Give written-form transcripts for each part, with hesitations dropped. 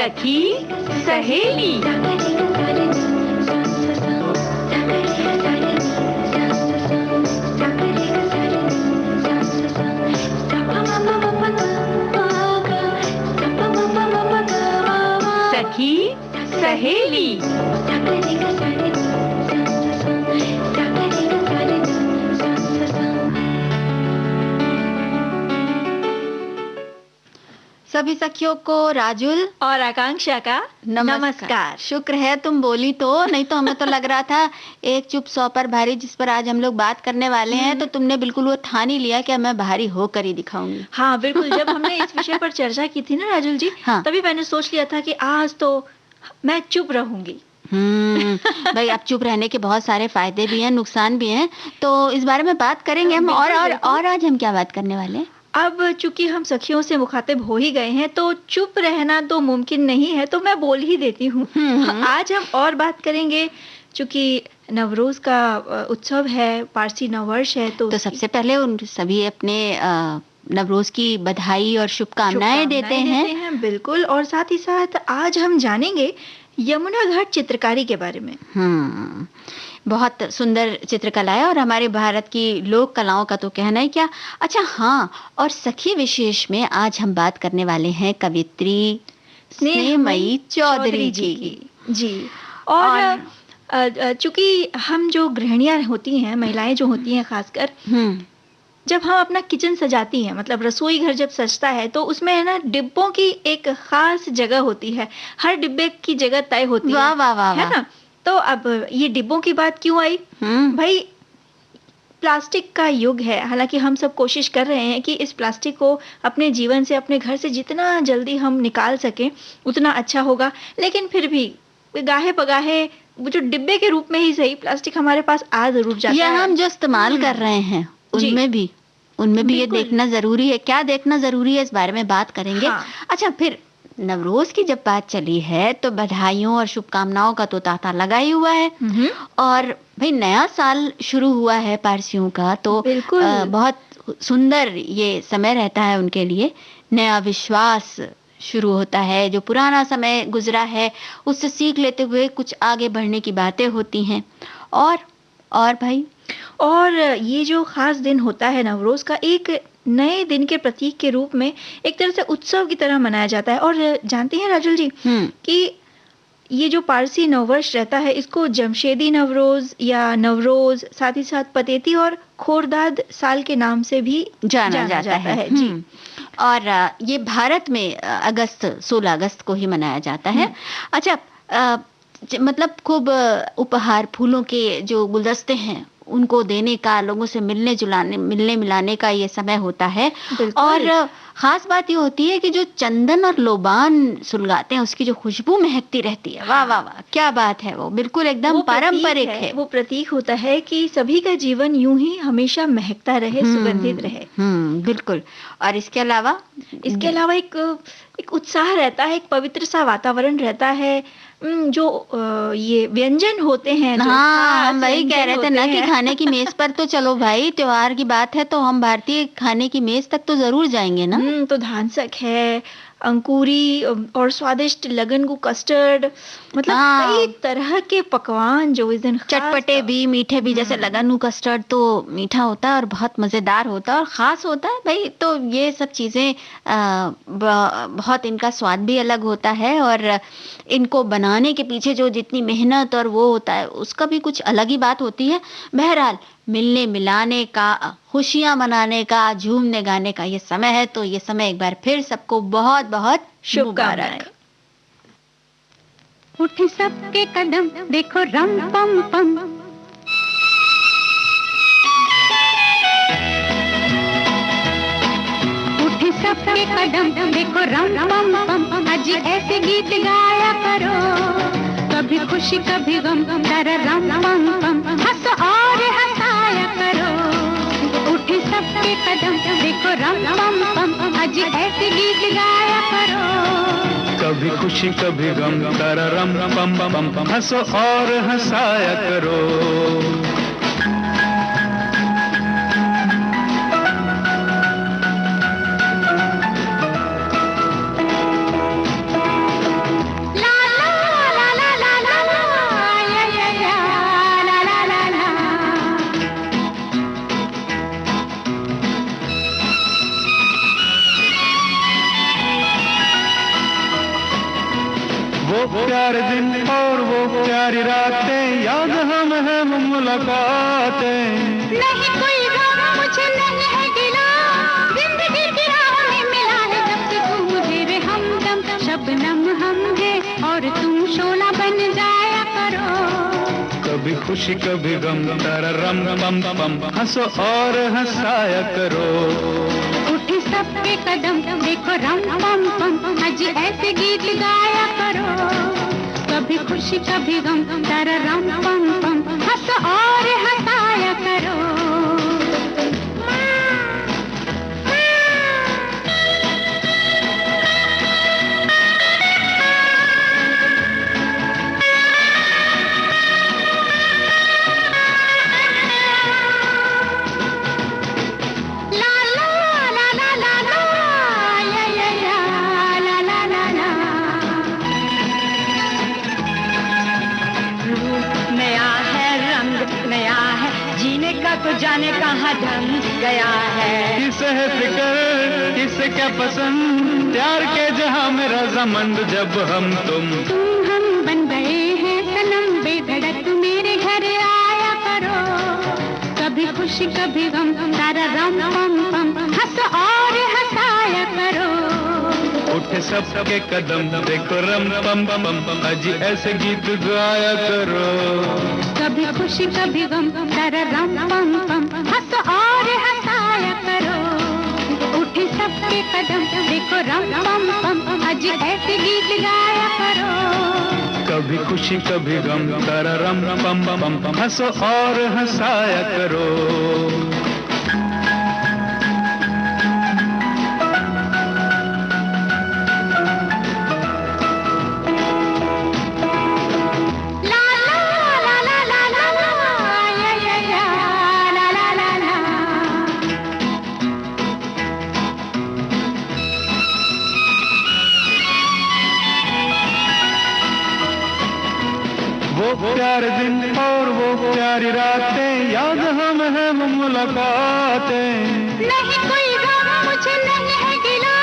सखी सहेली। सखी सहेली। सभी सखियों को राजुल और आकांक्षा का नमस्कार। शुक्र है तुम बोली तो, नहीं तो हमें तो लग रहा था एक चुप सौ पर भारी, जिस पर आज हम लोग बात करने वाले हैं, तो तुमने बिल्कुल वो ठान ही लिया कि मैं भारी होकर ही दिखाऊंगी। हाँ बिल्कुल, जब हमने इस विषय पर चर्चा की थी ना राजुल जी, हाँ। तभी मैंने सोच लिया था कि आज तो मैं चुप रहूंगी। भाई अब चुप रहने के बहुत सारे फायदे भी हैं, नुकसान भी हैं, तो इस बारे में बात करेंगे हम। और आज हम क्या बात करने वाले हैं? अब चूंकि हम सखियों से मुखातिब हो ही गए हैं, तो चुप रहना तो मुमकिन नहीं है, तो मैं बोल ही देती हूँ। आज हम और बात करेंगे, चूंकि नवरोज का उत्सव है, पारसी नववर्ष है, तो सबसे पहले उन सभी अपने नवरोज की बधाई और शुभकामनाएं देते हैं। बिल्कुल। और साथ ही साथ आज हम जानेंगे यमुना घाट चित्रकारी के बारे में। बहुत सुंदर चित्रकला है और हमारे भारत की लोक कलाओं का तो कहना ही क्या। अच्छा हाँ, और सखी विशेष में आज हम बात करने वाले हैं कवित्री स्नेहमयी चौधरी जी की। जी। और चूंकि हम जो गृहिणियां होती हैं, महिलाएं जो होती हैं खासकर, जब हम अपना किचन सजाती हैं, मतलब रसोई घर जब सजता है, तो उसमें है ना डिब्बों की एक खास जगह होती है, हर डिब्बे की जगह तय होती है। वाह वाह वाह, है ना। तो अब ये डिब्बों की बात क्यों आई? भाई प्लास्टिक का युग है, हालांकि हम सब कोशिश कर रहे हैं कि इस प्लास्टिक को अपने जीवन से, अपने घर से जितना जल्दी हम निकाल सकें उतना अच्छा होगा, लेकिन फिर भी गाहे बगाहे वो जो डिब्बे के रूप में ही सही प्लास्टिक हमारे पास आ जरूर जाता है। या हम जो इस्तेमाल कर रहे हैं उनमें भी ये देखना जरूरी है। क्या देखना जरूरी है, इस बारे में बात करेंगे। हाँ। अच्छा, फिर नवरोज की जब बात चली है तो बधाइयों और शुभकामनाओं का तो तांता लगा ही हुआ है। और भाई नया साल शुरू हुआ है पारसियों का, तो बहुत सुंदर ये समय रहता है उनके लिए। नया विश्वास शुरू होता है, जो पुराना समय गुजरा है उससे सीख लेते हुए कुछ आगे बढ़ने की बातें होती हैं। और भाई, और ये जो खास दिन होता है नवरोज का, एक नए दिन के प्रतीक के रूप में एक तरह से उत्सव की तरह मनाया जाता है। और जानती हैं राजुल जी कि ये जो पारसी नववर्ष रहता है, इसको जमशेदी नवरोज या नवरोज, साथ ही साथ पतेती और खोरदाद साल के नाम से भी जाना जाता है। जी। और ये भारत में 16 अगस्त को ही मनाया जाता है। अच्छा, मतलब खूब उपहार, फूलों के जो गुलदस्ते हैं उनको देने का, लोगों से मिलने मिलाने का ये समय होता है। और खास बात ये होती है कि जो चंदन और लोबान सुलगाते हैं, उसकी जो खुशबू महकती रहती है, वाह वाह वाह, क्या बात है। वो बिल्कुल एकदम पारंपरिक है। वो प्रतीक होता है कि सभी का जीवन यूं ही हमेशा महकता रहे, सुगंधित रहे। बिल्कुल। और इसके अलावा एक उत्साह रहता है, एक पवित्र सा वातावरण रहता है। जो ये व्यंजन होते हैं, हाँ, हम वही कह रहे थे ना कि खाने की मेज पर तो चलो भाई, त्योहार की बात है तो हम भारतीय खाने की मेज तक तो जरूर जाएंगे ना। तो धानसक है, अंकुरी और स्वादिष्ट लगनगू कस्टर्ड, मतलब कई तरह के पकवान जो इस दिन, चटपटे भी मीठे भी। जैसे लगनगू कस्टर्ड तो मीठा होता है और बहुत मजेदार होता है और खास होता है भाई। तो ये सब चीजें बहुत, इनका स्वाद भी अलग होता है और इनको बनाने के पीछे जो जितनी मेहनत और वो होता है, उसका भी कुछ अलग ही बात होती है। बहरहाल, मिलने मिलाने का, खुशियां मनाने का, झूमने गाने का ये समय है। तो ये समय एक बार फिर सबको बहुत बहुत शुभकामनाएं। उठे सबके कदम, देखो रम पम पम, उठे सबके कदम, देखो रम पम पम। आज ऐसे गीत गाया करो, कभी खुशी कभी गम, तारा रम पम पम। हंस और हंसाया करो, उठे सबके कदम, देखो रम पम पम। आज ऐसे गीत गाया करो, कभी खुशी कभी गम, तारा रम पम पम। हंसो और हंसाया करो। प्यारे दिन और वो प्यारी रातें, याद हम है वो मुलाकातें। नहीं कोई गम मुझे नहीं है गिला, जिंदगी की राह में मिला है जब से तू मुझे रे हमदम। शबनम हम है और तुम शोला बन जाया करो। कभी खुशी कभी गम, तारा रम पम पम, हंसो और हंसाया करो। उठे सबके कदम, देखो रम पम पम, आज ऐसे गीत गाया करो। कभी खुशी कभी गम, तारा रम पम पम, हंसो और हंसाया करो। तो जाने कहाँ ढंग गया है। किसे है फिक्र, किसे क्या पसंद, प्यार के जहां में रजामंद जब हम तुम बन गए हैं सनम बेधड़क, मेरे घर आया करो। कभी खुशी कभी गम, तारा रम पम पम, हंसो और हंसाया करो। उठे सबके कदम, देखो रम पम पम, आज ऐसे गीत गाया करो। कभी खुशी कभी गम, तारा रम पम पम, हंसो और हंसाया करो। उठे सबके कदम, देखो रम पम पम, आज ऐसे गीत गाया करो। कभी खुशी कभी गम, तारा रम पम पम, हंसो और हंसाया करो। प्यारे दिन और वो प्यारी रातें, याद हम है वो मुलाकातें। नहीं कोई गम मुझे नहीं है गिला,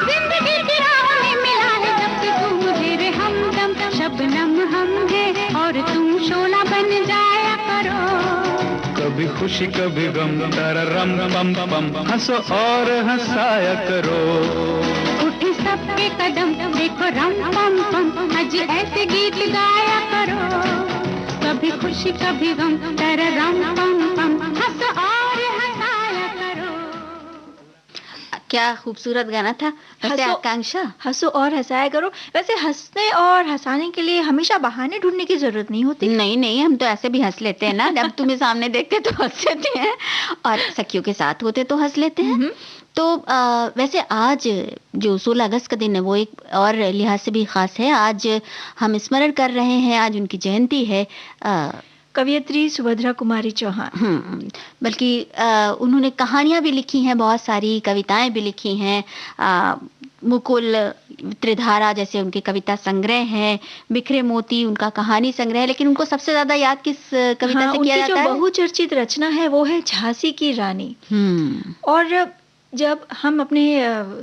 जिंदगी की राह में मिला है जब से तू मुझे रे हमदम। शबनम हम है और तुम शोला बन जाया करो। कभी खुशी कभी गम, तारा रम पम पम, हंसो और हंसाया करो। उठे सबके कदम, देखो रम पम पम, आज ऐसे गीत गाया करो। कभी खुशी कभी गम, तारा रम पम पम, हंसो और हंसाया करो। क्या खूबसूरत गाना था। वैसे आकांक्षा, हंसो और हंसाया करो। वैसे हंसने और हंसाने के लिए हमेशा बहाने ढूंढने की जरूरत नहीं होती। नहीं, हम तो ऐसे भी हंस लेते हैं ना। जब तुम्हें सामने देखते तो हंस लेते हैं, और सखियों के साथ होते तो हंस लेते हैं। तो वैसे आज जो 16 अगस्त का दिन है वो एक और लिहाज से भी खास है। आज हम स्मरण कर रहे हैं, आज उनकी जयंती है, कवयित्री सुभद्रा कुमारी चौहान। बल्कि उन्होंने कहानियां भी लिखी हैं, बहुत सारी कविताएं भी लिखी हैं। मुकुल, त्रिधारा जैसे उनके कविता संग्रह हैं, बिखरे मोती उनका कहानी संग्रह है। लेकिन उनको सबसे ज्यादा याद किस कविता से किया जाता है? जो बहुचर्चित रचना है वो है झांसी की रानी। और जब हम अपने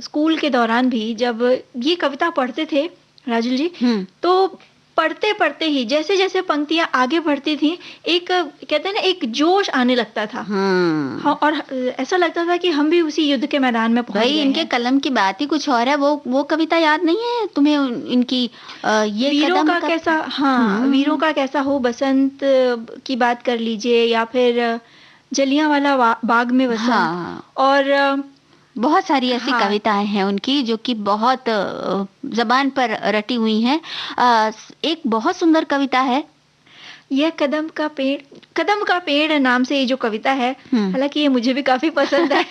स्कूल के दौरान भी जब ये कविता पढ़ते थे राजुल जी, तो पढ़ते पढ़ते ही जैसे जैसे पंक्तियां आगे बढ़ती थी, एक कहते हैं ना, एक जोश आने लगता था। हाँ, और ऐसा लगता था कि हम भी उसी युद्ध के मैदान में पहुंच गए। इनके कलम की बात ही कुछ और है। वो कविता याद नहीं है तुम्हें? इनकी ये वीरों का कैसा, वीरों का कैसा हो बसंत की बात कर लीजिए, या फिर जलियांवाला बाग में बसंत। और बहुत सारी ऐसी कविताएं हैं उनकी जो कि बहुत जबान पर रटी हुई हैं। एक बहुत सुंदर कविता है, यह कदम का पेड़ नाम से ये जो कविता है, हालांकि ये मुझे भी काफी पसंद है।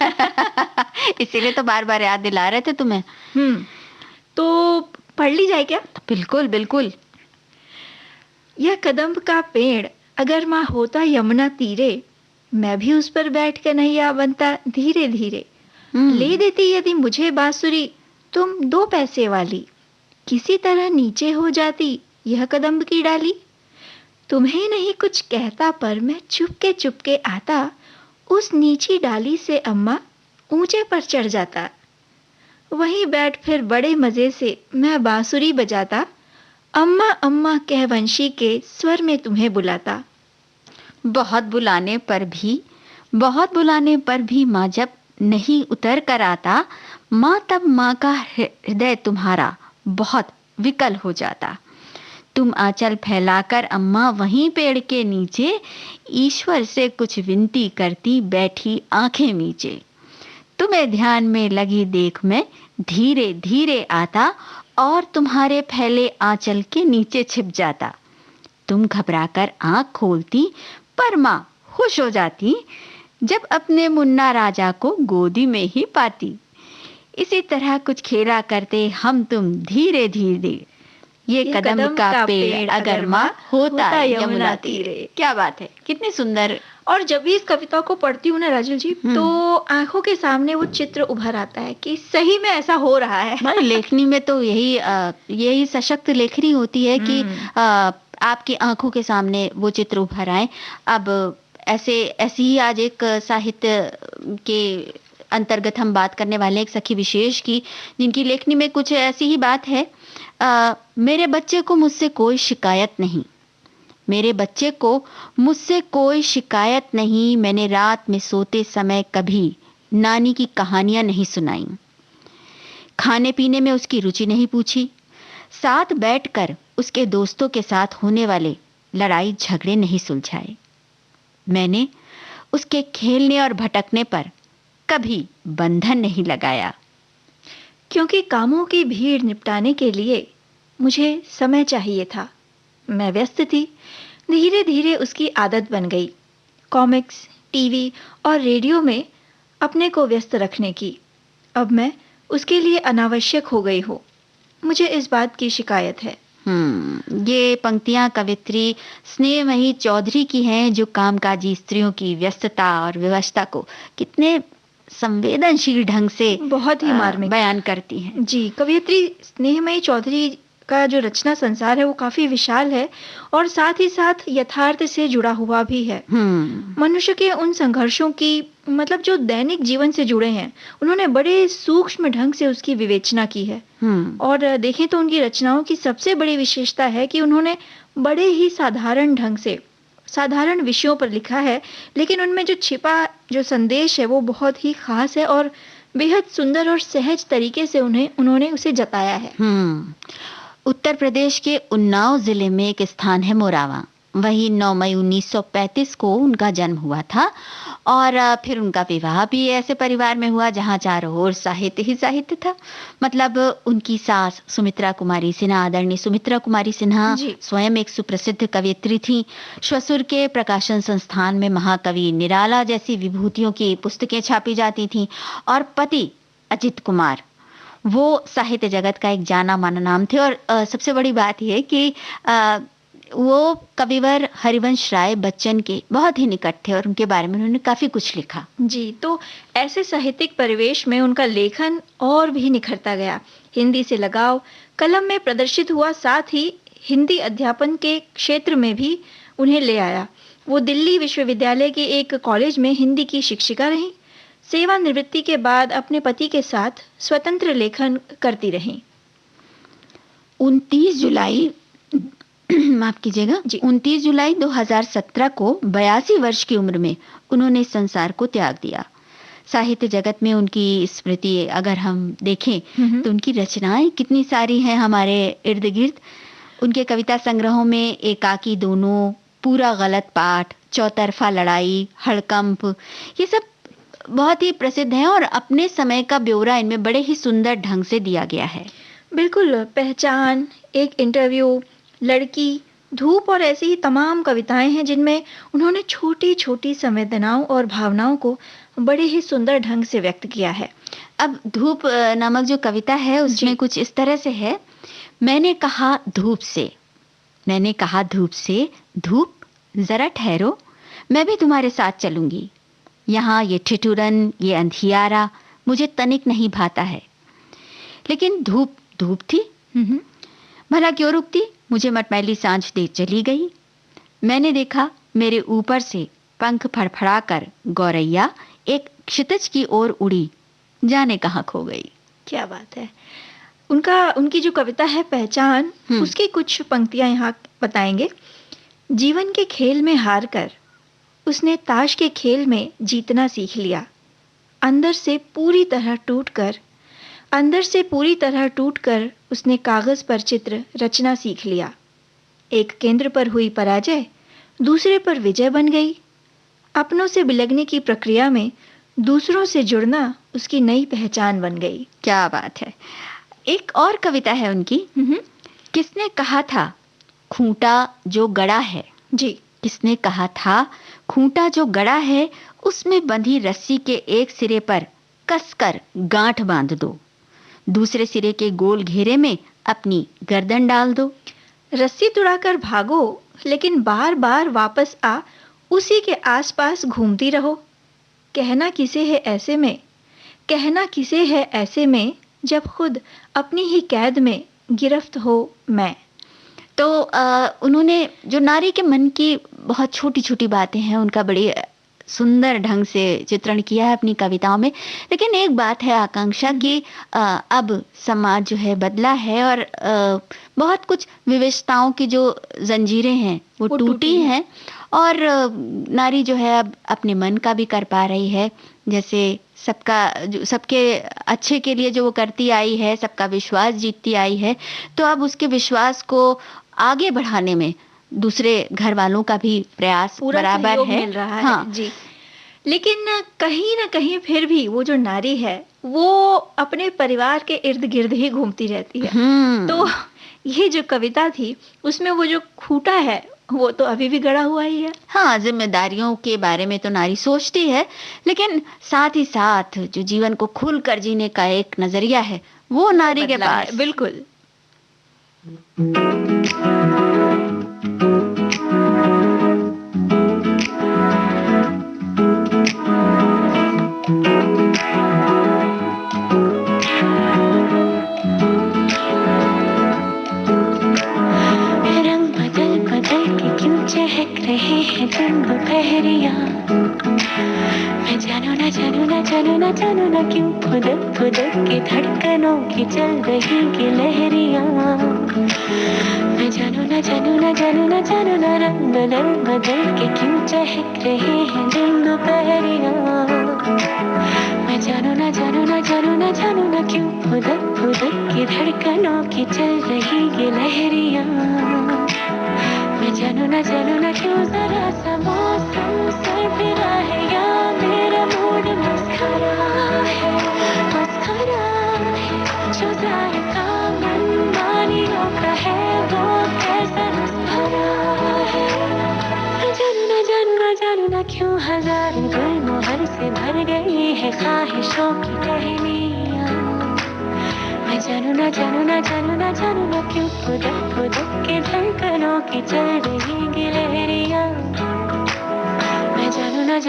इसीलिए तो बार बार याद दिला रहे थे तुम्हें। तो पढ़ ली जाए क्या? बिल्कुल बिल्कुल। यह कदम का पेड़ अगर माँ होता यमुना तीरे, मैं भी उस पर बैठ कर नैया बनता धीरे धीरे। ले देती यदि मुझे बांसुरी तुम 2 पैसे वाली, किसी तरह नीचे हो जाती यह कदम्ब की डाली। तुम्हें नहीं कुछ कहता पर मैं चुपके आता, उस नीची डाली से अम्मा ऊंचे पर चढ़ जाता। वहीं बैठ फिर बड़े मजे से मैं बांसुरी बजाता, अम्मा अम्मा कह वंशी के स्वर में तुम्हें बुलाता। बहुत बुलाने पर भी माँ जब नहीं उतर कर आता, माँ तब माँ का हृदय तुम्हारा बहुत विकल हो जाता। तुम आंचल फैलाकर अम्मा वहीं पेड़ के नीचे ईश्वर से कुछ विनती करती बैठी आंखें मीचे। तुम्हें ध्यान में लगी देख मैं धीरे धीरे आता और तुम्हारे फैले आंचल के नीचे छिप जाता। तुम घबराकर आंख खोलती पर माँ खुश हो जाती जब अपने मुन्ना राजा को गोदी में ही पाती। इसी तरह कुछ खेला करते हम तुम धीरे धीरे, ये कदम का पेड़ अगर माँ होता यमुना तीरे। क्या बात है, कितनी सुंदर। और जब भी इस कविता को पढ़ती हूँ ना राजल जी, तो आंखों के सामने वो चित्र उभर आता है कि सही में ऐसा हो रहा है। लेखनी में तो यही सशक्त लेखनी होती है कि आपकी आंखों के सामने वो चित्र उभर आए। अब ऐसी ही आज एक साहित्य के अंतर्गत हम बात करने वाले हैं एक सखी विशेष की, जिनकी लेखनी में कुछ ऐसी ही बात है। मेरे बच्चे को मुझसे कोई शिकायत नहीं, मेरे बच्चे को मुझसे कोई शिकायत नहीं। मैंने रात में सोते समय कभी नानी की कहानियां नहीं सुनाई, खाने पीने में उसकी रुचि नहीं पूछी, साथ बैठकर उसके दोस्तों के साथ होने वाले लड़ाई झगड़े नहीं सुलझाए। मैंने उसके खेलने और भटकने पर कभी बंधन नहीं लगाया, क्योंकि कामों की भीड़ निपटाने के लिए मुझे समय चाहिए था। मैं व्यस्त थी। धीरे धीरे उसकी आदत बन गई कॉमिक्स, टीवी और रेडियो में अपने को व्यस्त रखने की। अब मैं उसके लिए अनावश्यक हो गई हूँ। मुझे इस बात की शिकायत है। ये पंक्तियां कवित्री स्नेहमयी चौधरी की हैं, जो कामकाजी स्त्रियों की व्यस्तता और विवशता को कितने संवेदनशील ढंग से बहुत ही मार्मिक बयान करती हैं। जी, कवियत्री स्नेहमयी चौधरी का जो रचना संसार है वो काफी विशाल है और साथ ही साथ यथार्थ से जुड़ा हुआ भी है। मनुष्य के उन संघर्षों की, मतलब जो दैनिक जीवन से जुड़े हैं, उन्होंने बड़े सूक्ष्म ढंग से उसकी विवेचना की है। और देखें तो उनकी रचनाओं की सबसे बड़ी विशेषता है कि उन्होंने बड़े ही साधारण ढंग से साधारण विषयों पर लिखा है, लेकिन उनमें जो छिपा जो संदेश है वो बहुत ही खास है और बेहद सुंदर और सहज तरीके से उन्होंने उसे जताया है। उत्तर प्रदेश के उन्नाव जिले में एक स्थान है मोरावा। वही 9 मई 1935 को उनका जन्म हुआ था और फिर उनका विवाह भी ऐसे परिवार में हुआ जहां चारों ओर साहित्य ही साहित्य था। मतलब उनकी सास सुमित्रा कुमारी सिन्हा, आदरणीय सुमित्रा कुमारी सिन्हा स्वयं एक सुप्रसिद्ध कवयित्री थी। श्वसुर के प्रकाशन संस्थान में महाकवि निराला जैसी विभूतियों की पुस्तकें छापी जाती थीं और पति अजित कुमार वो साहित्य जगत का एक जाना माना नाम थे। और सबसे बड़ी बात यह कि वो कविवर हरिवंश राय बच्चन के बहुत ही निकट थे और उनके बारे में उन्होंने काफी कुछ लिखा। जी, तो ऐसे साहित्यिक परिवेश में उनका लेखन और भी निखरता गया। हिंदी से लगाव कलम में प्रदर्शित हुआ, साथ ही हिंदी अध्यापन के क्षेत्र में भी उन्हें ले आया। वो दिल्ली विश्वविद्यालय के एक कॉलेज में हिंदी की शिक्षिका रहीं। सेवानिवृत्ति के बाद अपने पति के साथ स्वतंत्र लेखन करती रहीं। 29 जुलाई माफ कीजिएगा जी, 29 जुलाई 2017 को 82 वर्ष की उम्र में उन्होंने संसार को त्याग दिया। साहित्य जगत में उनकी स्मृति अगर हम देखें तो उनकी रचनाएं कितनी सारी हैं हमारे इर्द गिर्द। उनके कविता संग्रहों में एकाकी दोनों, पूरा गलत पाठ, चौतरफा लड़ाई, हड़कंप, ये सब बहुत ही प्रसिद्ध हैं और अपने समय का ब्यौरा इनमें बड़े ही सुंदर ढंग से दिया गया है। बिल्कुल, पहचान, एक इंटरव्यू, लड़की, धूप और ऐसी ही तमाम कविताएं हैं जिनमें उन्होंने छोटी छोटी संवेदनाओं और भावनाओं को बड़े ही सुंदर ढंग से व्यक्त किया है। अब धूप नामक जो कविता है उसमें कुछ इस तरह से है। मैंने कहा धूप से, मैंने कहा धूप से, धूप जरा ठहरो, मैं भी तुम्हारे साथ चलूंगी। यहाँ ये ठिठुरन, ये अंधियारा मुझे तनिक नहीं भाता है। लेकिन धूप धूप थी, भला क्यों रुकती, मुझे मटमैली सांझ दे चली गई। मैंने देखा मेरे ऊपर से पंख फड़फड़ाकर गौरैया एक क्षितिज की ओर उड़ी, जाने कहाँ खो गई। क्या बात है। उनकी जो कविता है पहचान, उसकी कुछ पंक्तियां यहाँ बताएंगे। जीवन के खेल में हार कर उसने ताश के खेल में जीतना सीख लिया। अंदर से पूरी तरह टूटकर उसने कागज पर चित्र रचना सीख लिया। एक केंद्र पर हुई पराजय दूसरे पर विजय बन गई। अपनों से बिलगने की प्रक्रिया में दूसरों से जुड़ना उसकी नई पहचान बन गई। क्या बात है। एक और कविता है उनकी, किसने कहा था खूंटा जो गड़ा है। जी, किसने कहा था खूंटा जो गड़ा है उसमें बंधी रस्सी के एक सिरे पर कसकर गांठ बांध दो, दूसरे सिरे के गोल घेरे में अपनी गर्दन डाल दो। रस्सी तुड़ाकर भागो लेकिन बार बार वापस आ उसी के आसपास घूमती रहो। कहना किसे है ऐसे में जब खुद अपनी ही कैद में गिरफ्त हो मैं। तो उन्होंने जो नारी के मन की बहुत छोटी छोटी बातें हैं उनका बड़ी सुंदर ढंग से चित्रण किया है अपनी कविताओं में। लेकिन एक बात है आकांक्षा की अब समाज जो है बदला है और बहुत कुछ विविधताओं की जो जंजीरें हैं वो टूटी हैं और नारी जो है अब अपने मन का भी कर पा रही है। जैसे सबके अच्छे के लिए जो वो करती आई है, सबका विश्वास जीतती आई है, तो अब उसके विश्वास को आगे बढ़ाने में दूसरे घर वालों का भी प्रयास बराबर है, मिल रहा है। जी, लेकिन कहीं ना कहीं फिर भी वो जो नारी है वो अपने परिवार के इर्द गिर्द ही घूमती रहती है। तो ये जो कविता थी उसमें वो जो खूंटा है वो तो अभी भी गड़ा हुआ ही है। हाँ, जिम्मेदारियों के बारे में तो नारी सोचती है, लेकिन साथ ही साथ जो जीवन को खुलकर जीने का एक नजरिया है वो नारी के पास। बिल्कुल। रहे हैं दिन दोपहरियाँ, मैं जानू ना क्यों खुदक के धड़कनों की चल रही की लहरियाँ। मैं जानू ना रंग बदल के क्यों चहक रहे हैं दिन दोपहरियाँ। मैं जानू ना क्यों खुदक के धड़कनों की चल रही की लहरियाँ। मैं जानू ना क्यों जरा सा मौसम सरफिरा है या मेरा मूड मस्खरा है जो जायका मनमानियों का है वो कैसा रस भरा है। जानू ना क्यों हजार गुलमोहर से भर गई है ख्वाहिशों की टहनियाँ। मैं जानू ना क्यों खुदक के धड़कनों की चल रही गिलहरियाँ। मैं जानू ना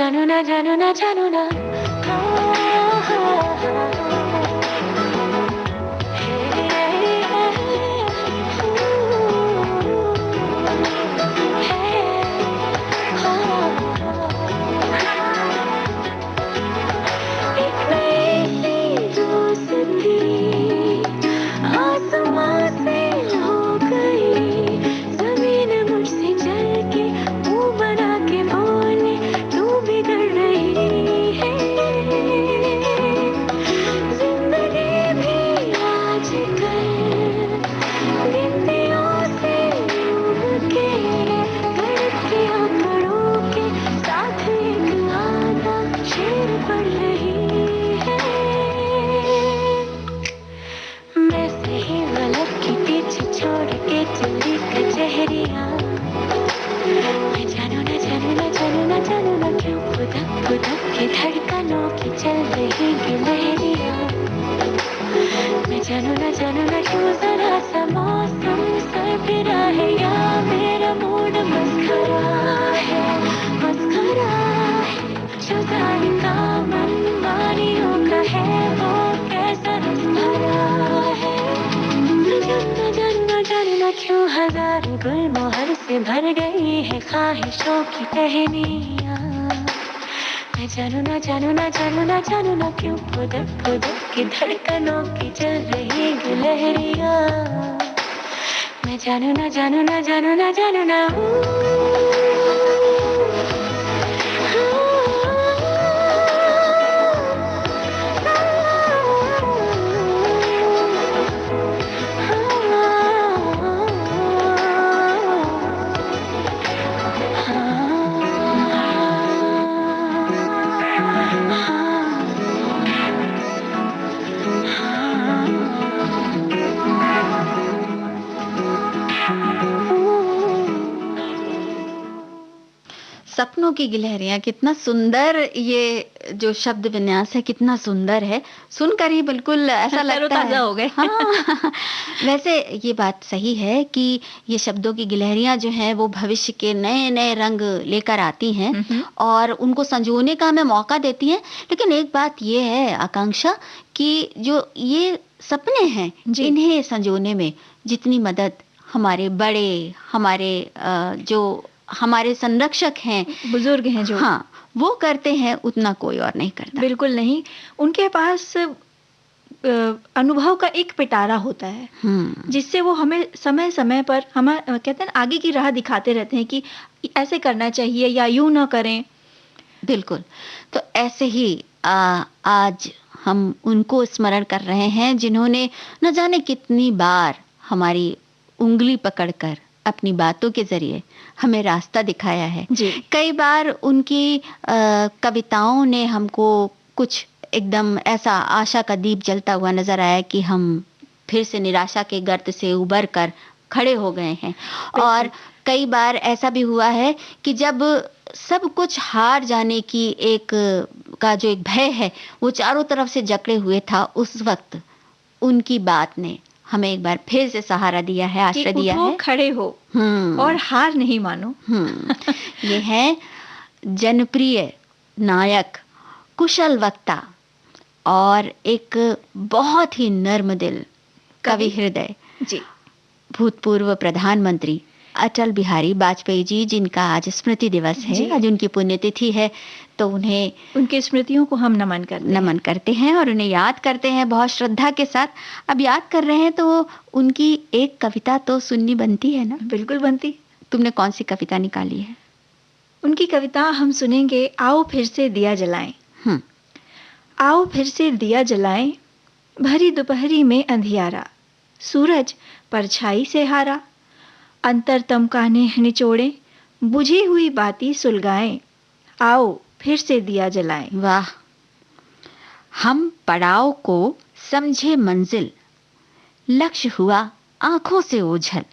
गुलमोहर से भर गई है ख्वाहिशों की टहनियाँ। मैं जानू ना जानू ना जानू ना जानू ना क्यों खुदक खुदक की धड़कनों की चल रही गिलहरियां, मैं जानू ना जानू ना जानू ना जानू ना। सपनों की गिलहरियां, कितना सुंदर ये जो शब्द विन्यास है, कितना सुंदर है। सुनकर ही बिल्कुल ऐसा लगता है हो गए। हाँ। वैसे ये बात सही है कि ये शब्दों की गिलहरियां जो हैं वो भविष्य के नए नए रंग लेकर आती हैं और उनको संजोने का हमें मौका देती हैं। लेकिन एक बात ये है आकांक्षा कि जो ये सपने हैं इन्हें संजोने में जितनी मदद हमारे बड़े, हमारे जो हमारे संरक्षक हैं, बुजुर्ग हैं जो, हाँ, वो करते हैं, उतना कोई और नहीं करता। बिल्कुल नहीं। उनके पास अनुभव का एक पिटारा होता है जिससे वो हमें समय समय पर हम कहते हैं आगे की राह दिखाते रहते हैं कि ऐसे करना चाहिए या यूं ना करें। बिल्कुल। तो ऐसे ही आज हम उनको स्मरण कर रहे हैं जिन्होंने न जाने कितनी बार हमारी उंगली पकड़कर अपनी बातों के जरिए हमें रास्ता दिखाया है। कई बार उनकी कविताओं ने हमको कुछ एकदम ऐसा आशा का दीप जलता हुआ नजर आया कि हम फिर से निराशा के गर्त से उबर कर खड़े हो गए हैं। और कई बार ऐसा भी हुआ है कि जब सब कुछ हार जाने की का जो एक भय है वो चारों तरफ से जकड़े हुए था, उस वक्त उनकी बात ने हमें एक बार फिर से सहारा दिया है, आश्रय दिया है। खड़े हो और हार नहीं मानो। ये है जनप्रिय नायक, कुशल वक्ता और एक बहुत ही नर्म दिल कवि हृदय जी, भूतपूर्व प्रधानमंत्री अटल बिहारी वाजपेयी जी, जिनका आज स्मृति दिवस है, आज उनकी पुण्यतिथि है। तो उन्हें, उनकी स्मृतियों को हम नमन करते हैं और उन्हें याद करते हैं बहुत श्रद्धा के साथ। अब याद कर रहे हैं तो उनकी एक कविता तो सुननी बनती है ना? बिल्कुल बनती। तुमने कौन सी कविता निकाली है? उनकी कविता हम सुनेंगे, आओ फिर से दिया जलाएं। आओ फिर से दिया जलाएं, भरी दोपहरी में अंधियारा, सूरज परछाई से हारा, अंतर तमकाने निचोड़े, बुझी हुई बाती सुलगाएं, आओ फिर से दिया जलाएं। वाह! हम पड़ाव को समझे मंजिल, लक्ष्य हुआ आंखों से ओझल।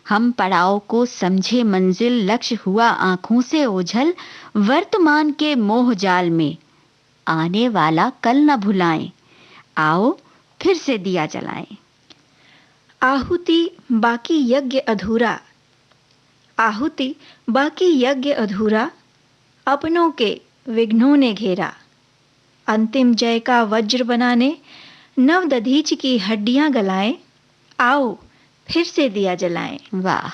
हम पड़ाव को समझे मंजिल, लक्ष्य हुआ आंखों से ओझल, वर्तमान के मोह जाल में आने वाला कल न भुलाएं, आओ फिर से दिया जलाएं। आहुति बाकी यज्ञ अधूरा, आहुति बाकी यज्ञ अधूरा, अपनों के विघ्नों ने घेरा, अंतिम जय का वज्र बनाने नव दधीच की हड्डियां गलाएं, आओ फिर से दिया जलाएं। वाह,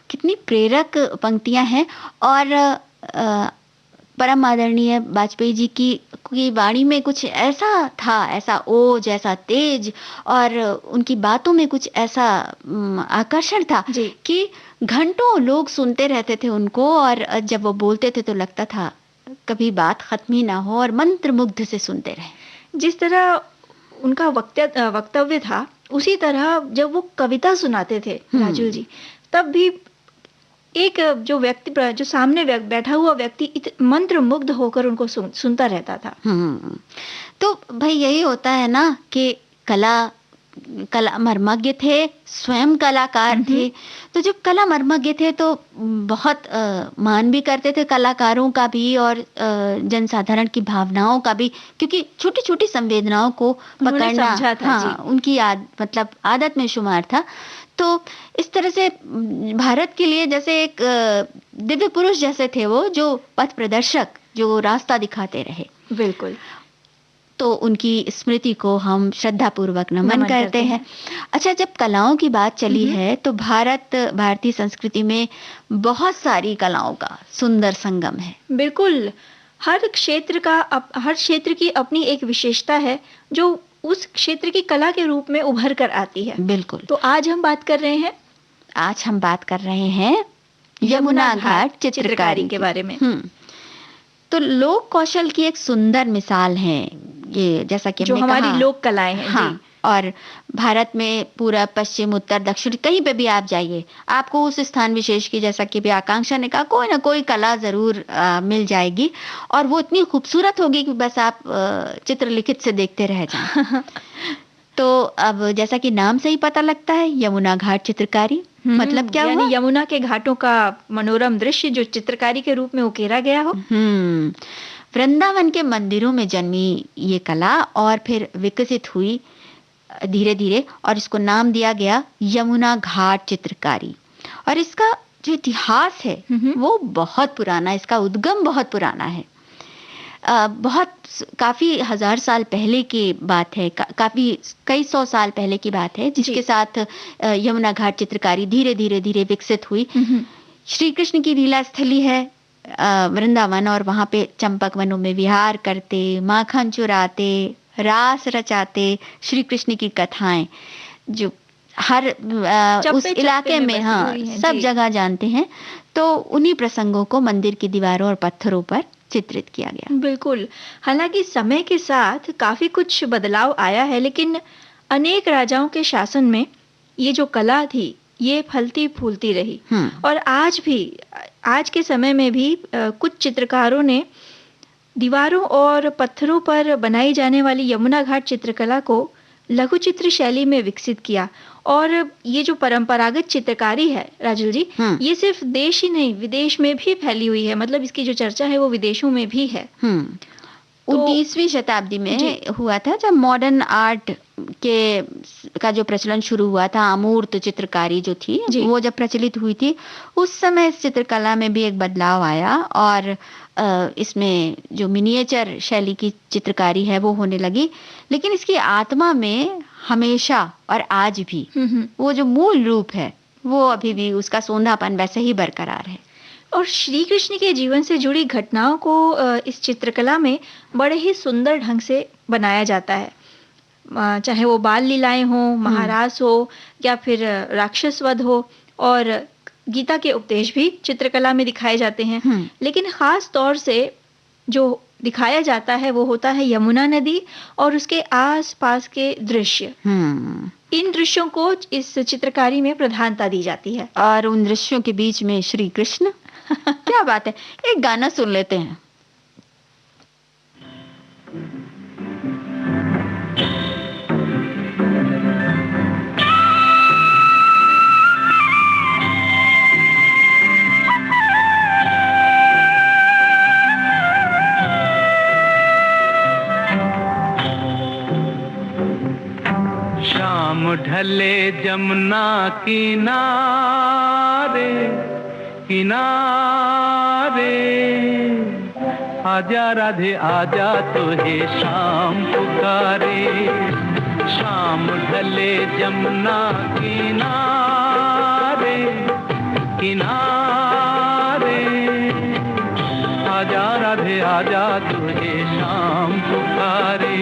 कितनी प्रेरक पंक्तियां हैं। और परम आदरणीय वाजपेयी जी की वाणी में कुछ ऐसा था, ऐसा ओज, ऐसा तेज, और उनकी बातों में कुछ ऐसा आकर्षण था कि घंटों लोग सुनते रहते थे उनको, और जब वो बोलते थे तो लगता था कभी बात खत्म ही ना हो और मंत्रमुग्ध से सुनते रहे। जिस तरह उनका वक्तव्य था, उसी तरह जब वो कविता सुनाते थे राजुल जी, तब भी एक जो व्यक्ति, जो सामने बैठा हुआ व्यक्ति मंत्र मुग्ध होकर उनको सुनता रहता था। तो भाई यही होता है ना कि कला मर्मज्ञ थे, स्वयं कलाकार थे। तो जब कला मर्मज्ञ थे तो बहुत मान भी करते थे कलाकारों का भी और जनसाधारण की भावनाओं का भी, क्योंकि छोटी छोटी संवेदनाओं को पकड़ना उनकी आदत में शुमार था। तो इस तरह से भारत के लिए जैसे एक दिव्य पुरुष जैसे थे वो, जो पथ प्रदर्शक, जो रास्ता दिखाते रहे। बिल्कुल। तो उनकी स्मृति को हम श्रद्धा पूर्वक नमन करते हैं। अच्छा, जब कलाओं की बात चली है तो भारतीय संस्कृति में बहुत सारी कलाओं का सुंदर संगम है। बिल्कुल। हर क्षेत्र की अपनी एक विशेषता है जो उस क्षेत्र की कला के रूप में उभर कर आती है। बिल्कुल। तो आज हम बात कर रहे हैं यमुना घाट चित्रकारी के बारे में। तो लोक कौशल की एक सुंदर मिसाल है ये, जैसा कि जो हमारी लोक कलाएं हैं। हाँ, जी। और भारत में पूरा पश्चिम, उत्तर, दक्षिण कहीं पे भी आप जाइए, आपको उस स्थान विशेष की, जैसा कि भी आकांक्षा ने कहा, कोई ना कोई कला जरूर मिल जाएगी और वो इतनी खूबसूरत होगी कि बस आप चित्रलिखित से देखते रह जाएं। तो अब जैसा कि नाम से ही पता लगता है, यमुना घाट चित्रकारी मतलब क्या हुआ? यमुना के घाटों का मनोरम दृश्य जो चित्रकारी के रूप में उकेरा गया हो। वृंदावन के मंदिरों में जन्मी ये कला और फिर विकसित हुई धीरे धीरे और इसको नाम दिया गया यमुना घाट चित्रकारी। और इसका जो इतिहास है वो बहुत पुराना, इसका उद्गम बहुत पुराना है। काफी हजार साल पहले की बात है, कई सौ साल पहले की बात है, जिसके साथ यमुना घाट चित्रकारी धीरे धीरे विकसित हुई। श्री कृष्ण की लीला स्थली है वृंदावन, और वहां पे चंपक वनों में विहार करते, माखन चुराते, रास रचाते, श्री कृष्ण की कथाएं जो हर उस इलाके में सब जगह जानते हैं। तो उन्हीं प्रसंगों को मंदिर की दीवारों और पत्थरों पर चित्रित किया गया। बिल्कुल। हालांकि समय के साथ काफी कुछ बदलाव आया है, लेकिन अनेक राजाओं के शासन में ये जो कला थी ये फलती फूलती रही। और आज के समय में भी कुछ चित्रकारों ने दीवारों और पत्थरों पर बनाई जाने वाली यमुना घाट चित्रकला को लघु चित्र शैली में विकसित किया। और ये जो परंपरागत चित्रकारी है राजुल जी, ये सिर्फ देश ही नहीं विदेश में भी फैली हुई है। मतलब इसकी जो चर्चा है वो विदेशों में भी है। 19वीं शताब्दी में हुआ था जब मॉडर्न आर्ट का जो प्रचलन शुरू हुआ था, अमूर्त चित्रकारी जो थी वो जब प्रचलित हुई थी, उस समय इस चित्रकला में भी एक बदलाव आया और इसमें जो मिनिएचर शैली की चित्रकारी है वो होने लगी। लेकिन इसकी आत्मा में हमेशा और आज भी वो जो मूल रूप है वो अभी भी उसका सोंधापन वैसे ही बरकरार है। और श्री कृष्ण के जीवन से जुड़ी घटनाओं को इस चित्रकला में बड़े ही सुंदर ढंग से बनाया जाता है। चाहे वो बाल लीलाएं हो, महारास हो, या फिर राक्षस वध हो, और गीता के उपदेश भी चित्रकला में दिखाए जाते हैं। लेकिन खास तौर से जो दिखाया जाता है वो होता है यमुना नदी और उसके आसपास के दृश्य। इन दृश्यों को इस चित्रकारी में प्रधानता दी जाती है। और उन दृश्यों के बीच में श्री कृष्ण क्या बात है। एक गाना सुन लेते हैं। शाम ढले जमुना किनारे किनारे, आजा राधे आजा तुझे शाम पुकारे। शाम ढले जमुना किनारे किनारे, आजा राधे आजा तुझे शाम पुकारे।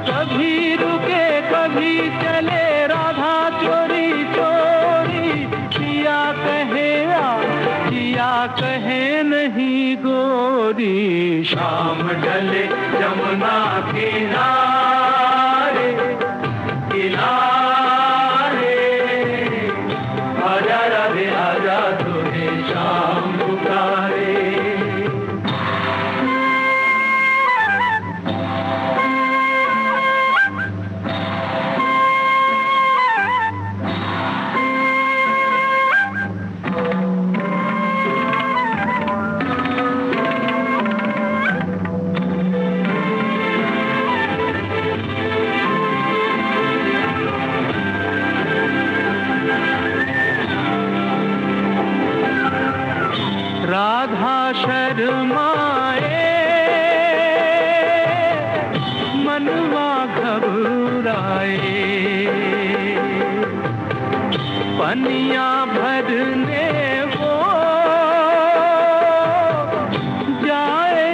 कभी रुके कभी चले राधा चोरी चोरी, जिया कहे नहीं गोरी। शाम ढले जमुना किनारे किनारे, आजा राधे आजा तुझे शाम पुकारे। राधा शर्माए मनवा घबराए, पनिया भरने वो जाए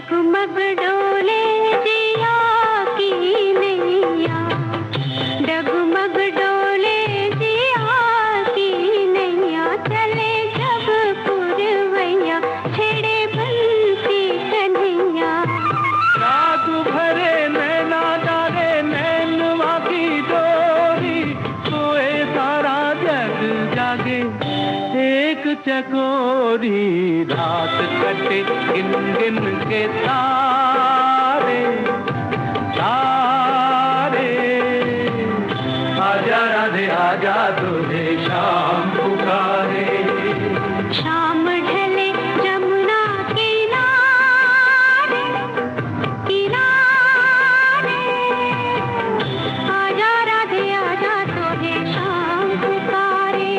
डगमग डोले जिया की नैया, डगमग डोले जिया की नैया, चले जब पुरवैया छेड़े बंसी कन्हैया। जादू भरे नैना डाले नैनवा की डोरी, सोए सारा जग जागे एक चकोरी, रात कटे गिन गिन के तारे तारे। आजा राधे आजा तुझे शाम पुकारे, शाम ढले जमुना किनारे किनारे, आजा राधे आजा तुझे शाम पुकारे।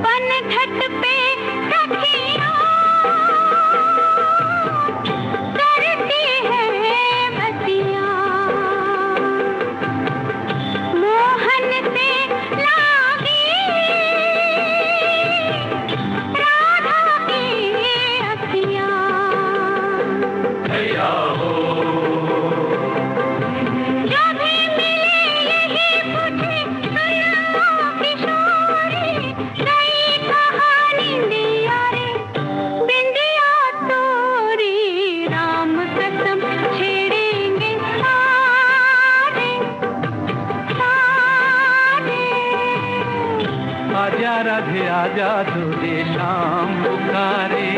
पनघट पे सखियाँ करती है बतियाँ, मोहन से लागी राधा की अखियाँ। जो भी मिले यही पूछे सुनो किशोरी, गई कहानी दिया रे बिंदिया तोरी, राम कसम छेड़ेंगे सारे सारे। आजा राधे आजा तुझे शाम पुकारे,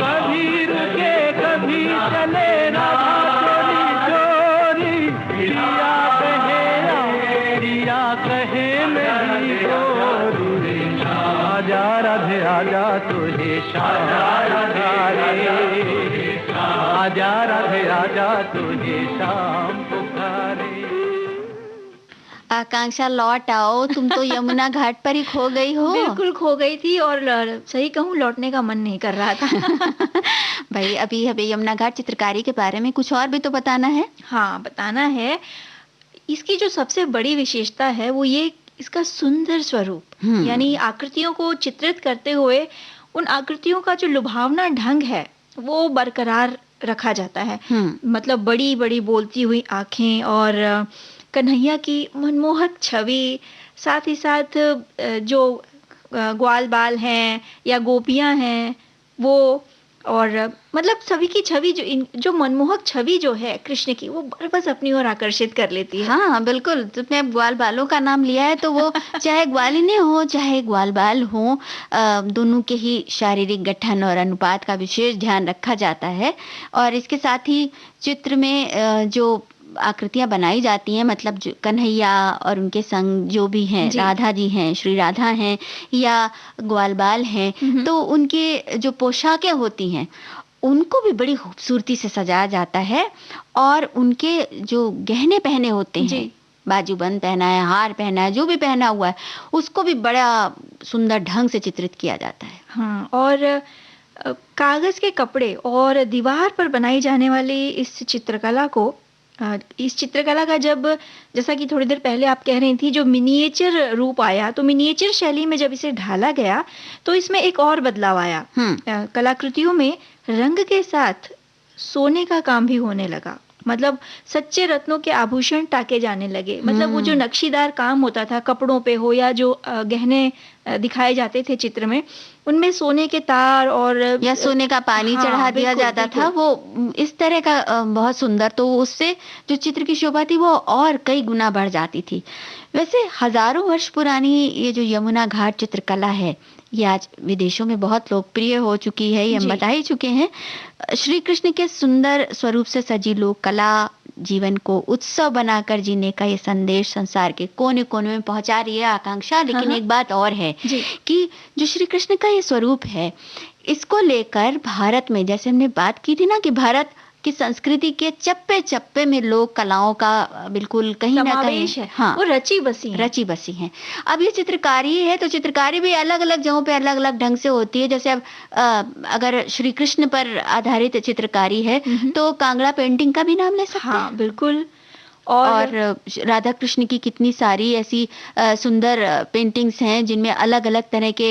कभी रुके कभी चले राधा चोरी चोरी, दिया कहे मेरी गोरी, आजा राधे आजा तुझे शाम पुकारे, आजा राधे आजा तुझे शाम पुकारे। आकांक्षा लौट आओ, तुम तो यमुना घाट पर ही खो गई हो। बिल्कुल खो गई थी और सही कहूँ लौटने का मन नहीं कर रहा था। भाई अभी हमें यमुना घाट चित्रकारी के बारे में कुछ और भी तो बताना है। हाँ बताना है। इसकी जो सबसे बड़ी विशेषता है वो ये इसका सुंदर स्वरूप, यानी आकृतियों को चित्रित करते हुए उन आकृतियों का जो लुभावना ढंग है वो बरकरार रखा जाता है। मतलब बड़ी बड़ी बोलती हुई आंखें और कन्हैया की मनमोहक छवि, साथ ही साथ जो ग्वाल बाल हैं या गोपियां हैं वो, और मतलब सभी की छवि जो मनमोहक छवि जो है कृष्ण की वो बस अपनी ओर आकर्षित कर लेती है। हाँ बिल्कुल, तुमने ग्वाल बालों का नाम लिया है तो वो चाहे ग्वालिनी हो चाहे ग्वाल बाल हो, दोनों के ही शारीरिक गठन और अनुपात का विशेष ध्यान रखा जाता है। और इसके साथ ही चित्र में जो आकृतियां बनाई जाती हैं, मतलब कन्हैया और उनके संग जो भी हैं, राधा जी हैं, श्री राधा हैं या ग्वाल बाल हैं, तो उनके जो पोशाकें होती हैं उनको भी बड़ी खूबसूरती से सजाया जाता है। और उनके जो गहने पहने होते हैं, बाजूबंद पहना है, हार पहना है, जो भी पहना हुआ है उसको भी बड़ा सुंदर ढंग से चित्रित किया जाता है। हाँ, और कागज के कपड़े और दीवार पर बनाई जाने वाली इस चित्रकला का जैसा कि थोड़ी देर पहले आप कह रही थी, जो मिनिएचर रूप आया, तो मिनिएचर शैली में जब इसे ढाला गया तो इसमें एक और बदलाव आया। कलाकृतियों में रंग के साथ सोने का काम भी होने लगा। मतलब सच्चे रत्नों के आभूषण टाके जाने लगे। मतलब वो जो नक्शीदार काम होता था कपड़ों पे हो या जो गहने दिखाए जाते थे चित्र में, उनमें सोने के तार और या सोने का पानी चढ़ा दिया जाता था, वो इस तरह का बहुत सुंदर, तो उससे जो चित्र की शोभा थी वो और कई गुना बढ़ जाती थी। वैसे हजारों वर्ष पुरानी ये जो यमुना घाट चित्रकला है ये आज विदेशों में बहुत लोकप्रिय हो चुकी है, ये हम बता ही चुके हैं। श्री कृष्ण के सुंदर स्वरूप से सजी लोक कला जीवन को उत्सव बनाकर जीने का ये संदेश संसार के कोने कोने में पहुंचा रही है आकांक्षा। लेकिन एक बात और है कि जो श्री कृष्ण का ये स्वरूप है इसको लेकर भारत में, जैसे हमने बात की थी ना कि भारत की संस्कृति के चप्पे चप्पे में लोक कलाओं का बिल्कुल कहीं ना कहीं है। हाँ, वो रची बसी है। अब ये चित्रकारी है तो चित्रकारी भी अलग अलग जगहों पे अलग अलग ढंग से होती है। जैसे अब अगर श्री कृष्ण पर आधारित चित्रकारी है तो कांगड़ा पेंटिंग का भी नाम ले सकते हैं। हाँ, बिल्कुल। और राधा कृष्ण की कितनी सारी ऐसी सुंदर पेंटिंग्स हैं जिनमें अलग अलग तरह के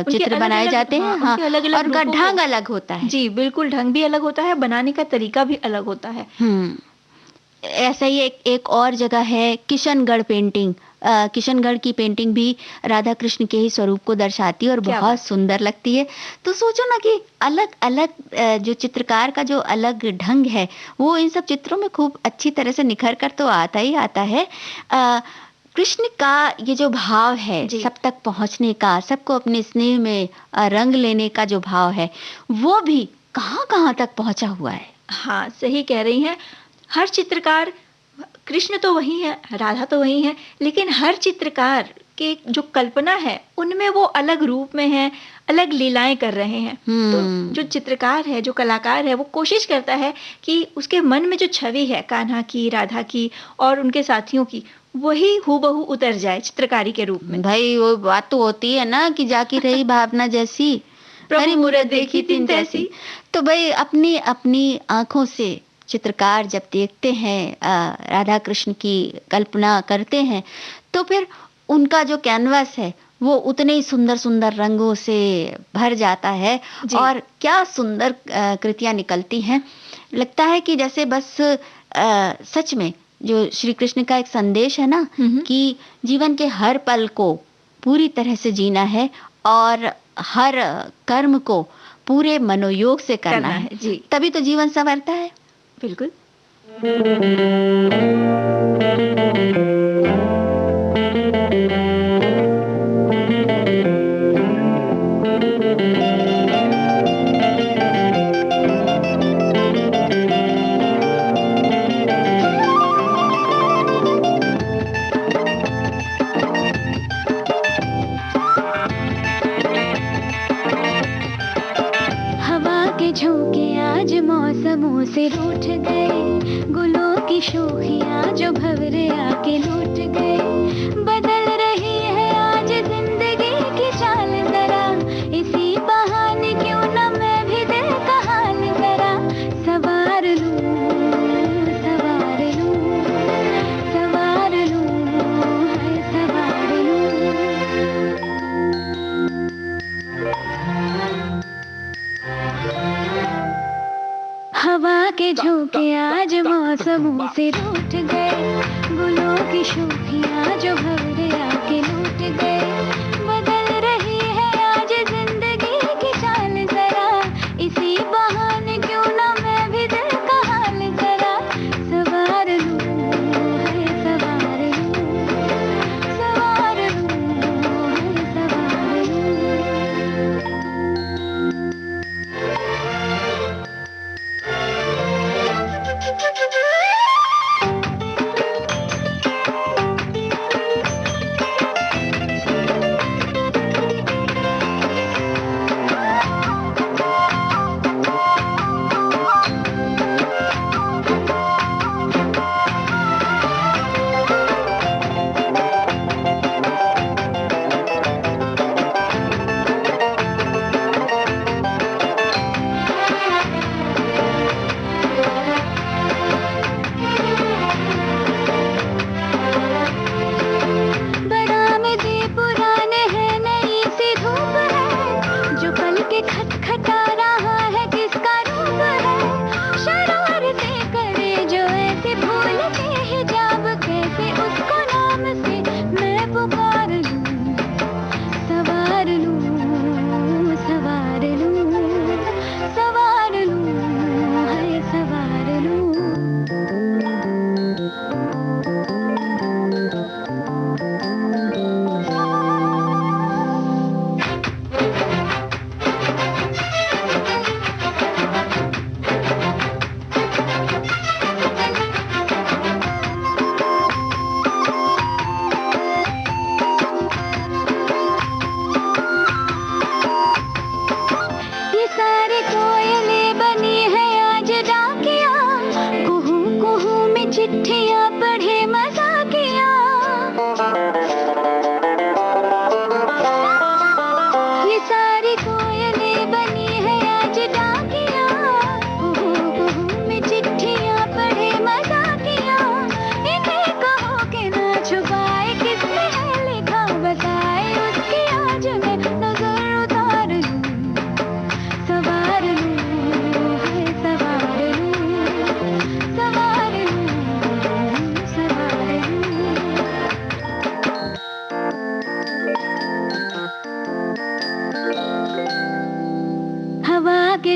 चित्र बनाए जाते हैं। हाँ, और उनका ढंग अलग होता है। जी बिल्कुल, ढंग भी अलग होता है, बनाने का तरीका भी अलग होता है। ऐसा ही एक और जगह है किशनगढ़ पेंटिंग। किशनगढ़ की पेंटिंग भी राधा कृष्ण के ही स्वरूप को दर्शाती है और बहुत सुंदर लगती है। तो सोचो ना कि अलग अलग जो चित्रकार का जो अलग ढंग है वो इन सब चित्रों में खूब अच्छी तरह से निखर कर तो आता ही आता है। कृष्ण का ये जो भाव है सब तक पहुंचने का, सबको अपने स्नेह में रंग लेने का जो भाव है वो भी कहाँ तक पहुंचा हुआ है। हाँ, सही कह रही हैं। हर चित्रकार, कृष्ण तो वही है, राधा तो वही है, लेकिन हर चित्रकार के जो कल्पना है उनमें वो अलग रूप में है, अलग लीलाएं कर रहे हैं। तो जो चित्रकार है, जो कलाकार है, वो कोशिश करता है कि उसके मन में जो छवि है कान्हा की, राधा की और उनके साथियों की, वही हूबहू उतर जाए चित्रकारी के रूप में। भाई वो बात तो होती है ना कि जाकी रही भावना जैसी, प्रभु मूरत देखी तिन तैसी। तो भाई अपनी अपनी आंखों से चित्रकार जब देखते हैं, राधा कृष्ण की कल्पना करते हैं, तो फिर उनका जो कैनवास है वो उतने ही सुंदर सुंदर रंगों से भर जाता है और क्या सुंदर कृतियां निकलती हैं। लगता है कि जैसे बस सच में जो श्री कृष्ण का एक संदेश है ना कि जीवन के हर पल को पूरी तरह से जीना है और हर कर्म को पूरे मनोयोग से करना है। जी, तभी तो जीवन संवरता है। बिल्कुल। हवा के झोंके आज मौसमों से रूठ गए, गुलों की शोखियां जो भंवरे आके लूट गए। बदल रही है आज जिंदगी की चाल जरा, इसी बहाने क्यों न मैं भी दिल का हाल जरा सवार लूं, सवार लूं, सवार लूं, हाय सवार लूं। हवा के झोंके आज मौसमों से रूठ गए, गुलों की शोखियां जो भंवरे आके लूट गए। बदल रही है आज जिंदगी की चाल जरा, इसी बहाने क्यों न मैं भी दिल का हाल जरा सवार लूं, हाय सवार लूं, सवार लूं, हाय सवार लूं।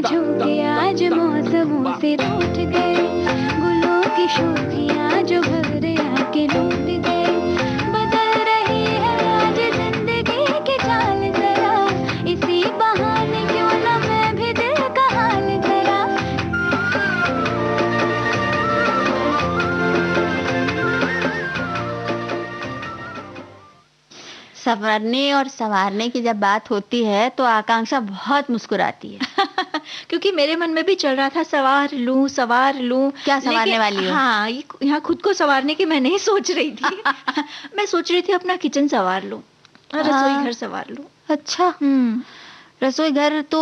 के झोंके आज मौसमों से रूठ गए, गुलों की शोखियाँ जो घर आके लूट गए। बदल रही है आज जिंदगी की चाल जरा, इसी बहाने क्यों ना मैं भी दिल का हाल जरा। संवरने और संवारने की जब बात होती है तो आकांक्षा बहुत मुस्कुराती है। क्योंकि मेरे मन में भी चल रहा था सवार लूं क्या संवारने वाली हो? हाँ, यहाँ खुद को संवारने की मैं नहीं सोच रही थी। मैं सोच रही थी अपना किचन संवार लूं, रसोई घर संवार लूं। अच्छा। रसोई घर तो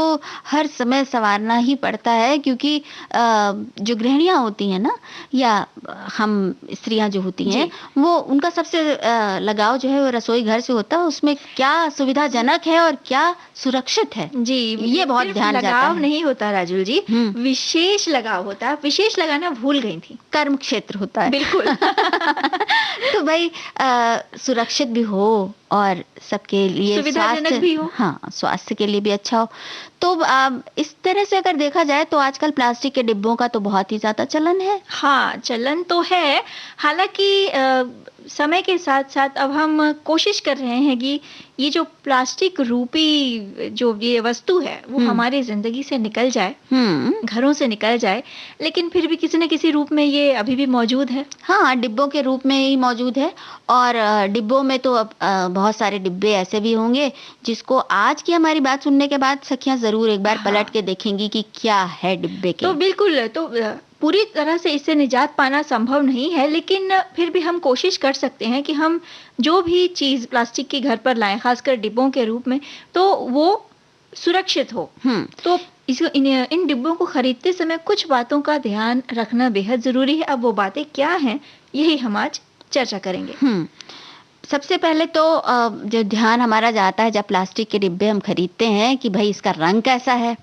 हर समय संवारना ही पड़ता है, क्योंकि जो गृहिणियां होती हैं ना, या हम स्त्रियां जो होती हैं, वो उनका सबसे लगाव जो है वो रसोई घर से होता है। उसमें क्या सुविधाजनक है और क्या सुरक्षित है, जी, ये बहुत ध्यान जाता है। लगाव नहीं होता राजुल जी, विशेष लगाव होता है। विशेष लगाना भूल गई थी। कर्म क्षेत्र होता है, बिल्कुल। तो भाई सुरक्षित भी हो और सबके लिए सुविधाजनक भी हो। हाँ, स्वास्थ्य के लिए भी अच्छा हो। तो इस तरह से अगर देखा जाए तो आजकल प्लास्टिक के डिब्बों का तो बहुत ही ज्यादा चलन है। हाँ, चलन तो है। हालांकि समय के साथ साथ अब हम कोशिश कर रहे हैं कि ये जो प्लास्टिक रूपी जो ये वस्तु है वो हमारी जिंदगी से निकल जाए, घरों से निकल जाए, लेकिन फिर भी किसी न किसी रूप में ये अभी भी मौजूद है। हाँ, डिब्बों के रूप में ही मौजूद है। और डिब्बों में तो अब बहुत सारे डिब्बे ऐसे भी होंगे जिसको आज की हमारी बात सुनने के बाद सखियां जरूर एक बार पलट के देखेंगी कि क्या है डिब्बे के। तो बिल्कुल, तो पूरी तरह से इससे निजात पाना संभव नहीं है, लेकिन फिर भी हम कोशिश कर सकते हैं कि हम जो भी चीज प्लास्टिक की घर पर लाएं, खासकर डिब्बों के रूप में, तो वो सुरक्षित हो। तो इन डिब्बों को खरीदते समय कुछ बातों का ध्यान रखना बेहद जरूरी है। अब वो बातें क्या हैं, यही हम आज चर्चा करेंगे। सबसे पहले तो जो ध्यान हमारा जाता है जब प्लास्टिक के डिब्बे हम खरीदते हैं कि भाई इसका रंग कैसा है,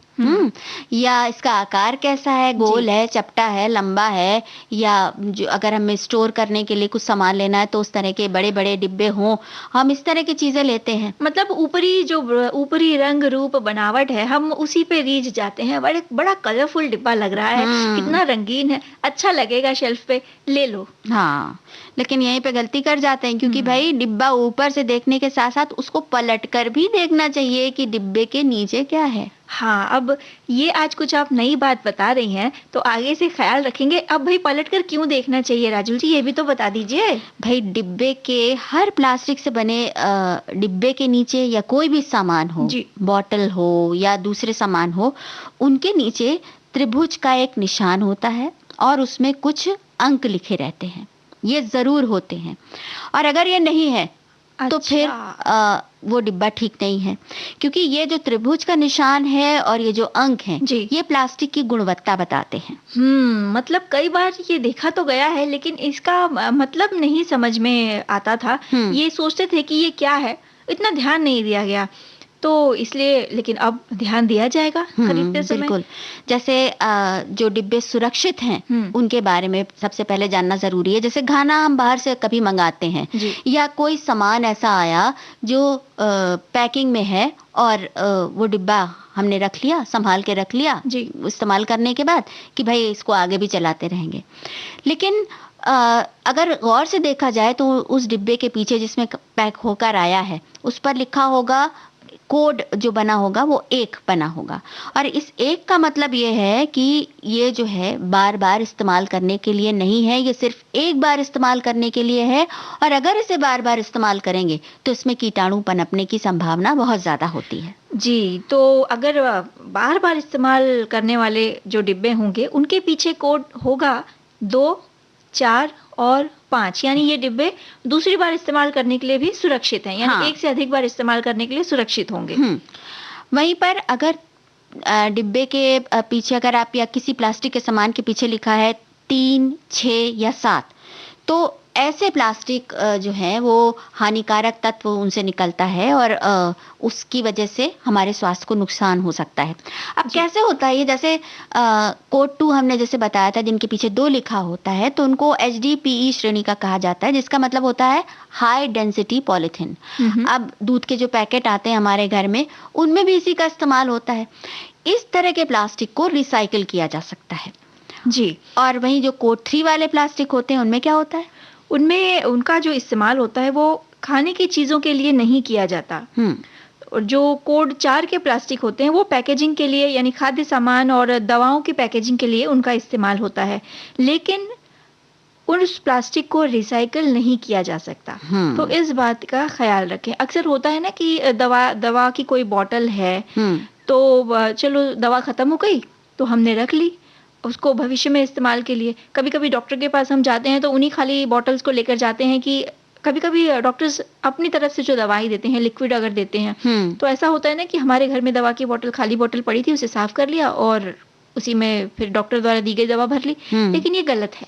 या इसका आकार कैसा है, गोल है, चपटा है, लंबा है, या जो अगर हमें स्टोर करने के लिए कुछ सामान लेना है तो उस तरह के बड़े बड़े डिब्बे हों, हम इस तरह की चीजें लेते हैं। मतलब ऊपरी रंग रूप बनावट है, हम उसी पे रीझ जाते हैं। बड़ा कलरफुल डिब्बा लग रहा है, कितना रंगीन है, अच्छा लगेगा, शेल्फ पे ले लो। हाँ, लेकिन यहीं पे गलती कर जाते हैं, क्योंकि भाई डिब्बा ऊपर से देखने के साथ साथ उसको पलट कर भी देखना चाहिए कि डिब्बे के नीचे क्या है। हाँ, अब ये आज कुछ आप नई बात बता रही हैं, तो आगे से ख्याल रखेंगे। अब भाई पलट कर क्यों देखना चाहिए राजुल जी, ये भी तो बता दीजिए। भाई डिब्बे के हर प्लास्टिक से बने डिब्बे के नीचे या कोई भी सामान हो, बॉटल हो या दूसरे सामान हो, उनके नीचे त्रिभुज का एक निशान होता है और उसमें कुछ अंक लिखे रहते हैं। ये जरूर होते हैं, और अगर ये नहीं है तो फिर वो डिब्बा ठीक नहीं है, क्योंकि ये जो त्रिभुज का निशान है और ये जो अंक हैं, ये प्लास्टिक की गुणवत्ता बताते हैं। मतलब कई बार ये देखा तो गया है, लेकिन इसका मतलब नहीं समझ में आता था। ये सोचते थे कि ये क्या है, इतना ध्यान नहीं दिया गया, तो इसलिए, लेकिन अब ध्यान दिया जाएगा खरीदते समय। बिल्कुल। जैसे जो डिब्बे सुरक्षित हैं उनके बारे में सबसे पहले जानना जरूरी है। जैसे खाना हम बाहर से कभी मंगाते हैं, या कोई सामान ऐसा आया जो पैकिंग में है और वो डिब्बा हमने रख लिया, संभाल के रख लिया इस्तेमाल करने के बाद कि भाई इसको आगे भी चलाते रहेंगे। लेकिन अगर गौर से देखा जाए तो उस डिब्बे के पीछे जिसमें पैक होकर आया है उस पर लिखा होगा, कोड जो बना होगा वो 1 बना होगा, और इस 1 का मतलब ये है कि ये जो है बार बार इस्तेमाल करने के लिए नहीं है, ये सिर्फ एक बार इस्तेमाल करने के लिए है। और अगर इसे बार बार इस्तेमाल करेंगे तो इसमें कीटाणु पनपने की संभावना बहुत ज्यादा होती है। जी, तो अगर बार बार इस्तेमाल करने वाले जो डिब्बे होंगे उनके पीछे कोड होगा 2, 4 और 5, यानी ये डिब्बे दूसरी बार इस्तेमाल करने के लिए भी सुरक्षित हैं, यानी एक से अधिक बार इस्तेमाल करने के लिए सुरक्षित होंगे। वहीं पर अगर डिब्बे के पीछे अगर आप या किसी प्लास्टिक के सामान के पीछे लिखा है 3, 6 या 7, तो ऐसे प्लास्टिक जो है वो हानिकारक तत्व उनसे निकलता है और उसकी वजह से हमारे स्वास्थ्य को नुकसान हो सकता है। अब कैसे होता है ये, जैसे कोड 2 हमने जैसे बताया था जिनके पीछे 2 लिखा होता है, तो उनको HDPE श्रेणी का कहा जाता है, जिसका मतलब होता है हाई डेंसिटी पॉलीथीन। अब दूध के जो पैकेट आते हैं हमारे घर में, उनमें भी इसी का इस्तेमाल होता है। इस तरह के प्लास्टिक को रिसाइकिल किया जा सकता है जी। और वहीं जो कोड 3 वाले प्लास्टिक होते हैं उनमें क्या होता है? उनमें उनका जो इस्तेमाल होता है वो खाने की चीजों के लिए नहीं किया जाता। और जो कोड 4 के प्लास्टिक होते हैं वो पैकेजिंग के लिए, यानी खाद्य सामान और दवाओं की पैकेजिंग के लिए उनका इस्तेमाल होता है, लेकिन उस प्लास्टिक को रिसाइकिल नहीं किया जा सकता। तो इस बात का ख्याल रखें। अक्सर होता है ना कि दवा की कोई बॉटल है, तो चलो दवा खत्म हो गई तो हमने रख ली उसको भविष्य में इस्तेमाल के लिए। कभी-कभी डॉक्टर के पास हम जाते हैं तो उन्हीं खाली बॉटल्स को लेकर जाते हैं कि कभी-कभी डॉक्टर्स अपनी तरफ से जो दवाई देते हैं, लिक्विड अगर देते हैं, तो ऐसा होता है ना कि हमारे घर में दवा की बॉटल, खाली बॉटल पड़ी थी, उसे साफ कर लिया और उसी में फिर डॉक्टर द्वारा दी गई दवा भर ली। लेकिन ये गलत है,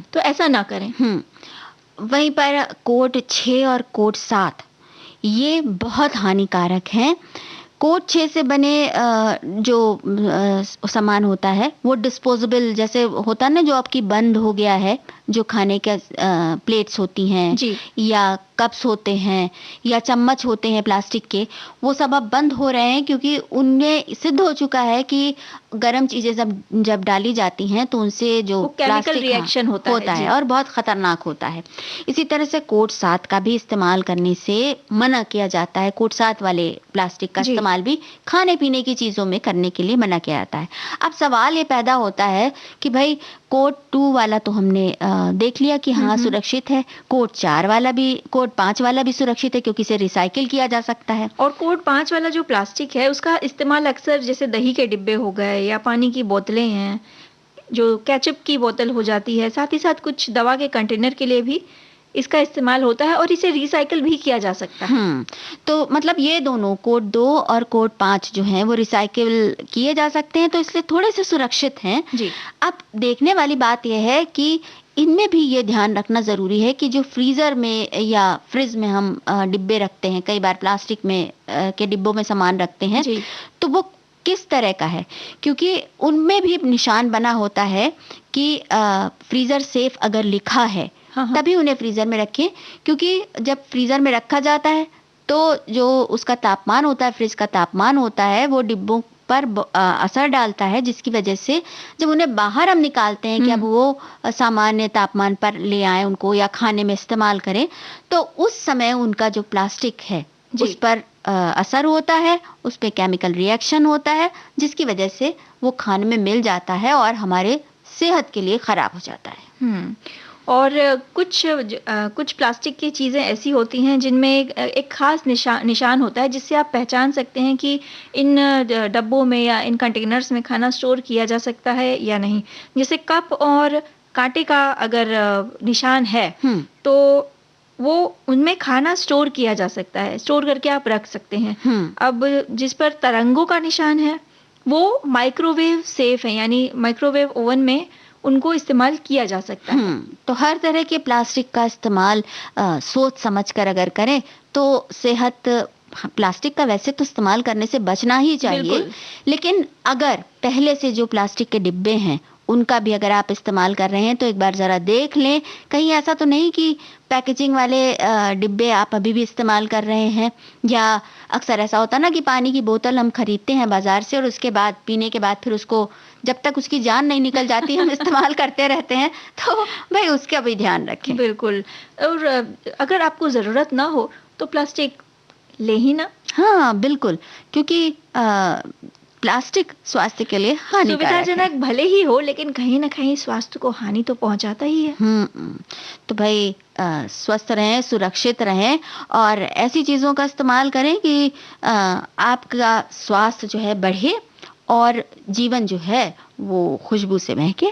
तो ऐसा ना करें। वहीं पर कोड 6 और कोड 7 ये बहुत हानिकारक हैं। कोड 6 से बने जो सामान होता है वो डिस्पोजेबल, जैसे होता है ना, जो आपकी बंद हो गया है, जो खाने के प्लेट्स होती हैं या कप्स होते हैं या चम्मच होते हैं प्लास्टिक के, वो सब अब बंद हो रहे हैं क्योंकि उनमें सिद्ध हो चुका है कि गर्म चीजें जब डाली जाती हैं तो उनसे जो केमिकल रिएक्शन होता है और बहुत खतरनाक होता है। इसी तरह से कोड 7 का भी इस्तेमाल करने से मना किया जाता है। कोड 7 वाले प्लास्टिक का इस्तेमाल भी खाने पीने की चीजों में करने के लिए मना किया जाता है। अब सवाल ये पैदा होता है कि भाई कोड 2 वाला तो हमने देख लिया कि हाँ सुरक्षित है, कोड 4 वाला भी, कोड 5 वाला भी सुरक्षित है क्योंकि इसे रिसाइकिल किया जा सकता है। और कोड 5 वाला जो प्लास्टिक है उसका इस्तेमाल अक्सर जैसे दही के डिब्बे हो गए या पानी की बोतलें हैं, जो केचप की बोतल हो जाती है, साथ ही साथ कुछ दवा के कंटेनर के लिए भी इसका इस्तेमाल होता है और इसे रिसाइकिल भी किया जा सकता है। तो मतलब ये दोनों कोड 2 और कोड 5 जो हैं वो रिसाइकिल किए जा सकते हैं, तो इसलिए थोड़े से सुरक्षित हैं जी। अब देखने वाली बात यह है कि इनमें भी ये ध्यान रखना ज़रूरी है कि जो फ्रीज़र में या फ्रिज में हम डिब्बे रखते हैं, कई बार प्लास्टिक में के डिब्बों में सामान रखते हैं, तो वो किस तरह का है, क्योंकि उनमें भी निशान बना होता है कि फ्रीज़र सेफ अगर लिखा है तभी उन्हें फ्रीज़र में रखें, क्योंकि जब फ्रीज़र में रखा जाता है तो जो उसका तापमान होता है, फ्रिज का तापमान होता है, वो डिब्बों पर असर डालता है, जिसकी वजह से जब उन्हें बाहर हम निकालते हैं कि अब वो सामान्य तापमान पर ले आए उनको या खाने में इस्तेमाल करें, तो उस समय उनका जो प्लास्टिक है उस पर असर होता है, उस पर केमिकल रिएक्शन होता है, जिसकी वजह से वो खाने में मिल जाता है और हमारे सेहत के लिए ख़राब हो जाता है। और कुछ प्लास्टिक की चीज़ें ऐसी होती हैं जिनमें एक खास निशान होता है जिससे आप पहचान सकते हैं कि इन डब्बों में या इन कंटेनर्स में खाना स्टोर किया जा सकता है या नहीं। जैसे कप और कांटे का अगर निशान है तो वो उनमें खाना स्टोर किया जा सकता है, स्टोर करके आप रख सकते हैं। अब जिस पर तरंगों का निशान है वो माइक्रोवेव सेफ है, यानी माइक्रोवेव ओवन में उनको इस्तेमाल किया जा सकता है। तो हर तरह के प्लास्टिक का इस्तेमाल सोच समझकर अगर करें तो सेहत, प्लास्टिक का वैसे तो इस्तेमाल करने से बचना ही चाहिए, लेकिन अगर पहले से जो प्लास्टिक के डिब्बे हैं उनका भी अगर आप इस्तेमाल कर रहे हैं तो एक बार ज़रा देख लें, कहीं ऐसा तो नहीं कि पैकेजिंग वाले डिब्बे आप अभी भी इस्तेमाल कर रहे हैं। या अक्सर ऐसा होता है ना कि पानी की बोतल हम खरीदते हैं बाज़ार से और उसके बाद पीने के बाद फिर उसको जब तक उसकी जान नहीं निकल जाती हम इस्तेमाल करते रहते हैं, तो भाई उसका भी ध्यान रखें। बिल्कुल। और अगर आपको ज़रूरत ना हो तो प्लास्टिक ले ही ना। हाँ बिल्कुल, क्योंकि प्लास्टिक स्वास्थ्य के लिए हानिकारक है। सुविधाजनक भले ही हो लेकिन कहीं ना कहीं स्वास्थ्य को हानि तो पहुंचाता ही है। तो भाई स्वस्थ रहें, सुरक्षित रहें और ऐसी चीज़ों का इस्तेमाल करें कि आपका स्वास्थ्य जो है बढ़े और जीवन जो है वो खुशबू से महके।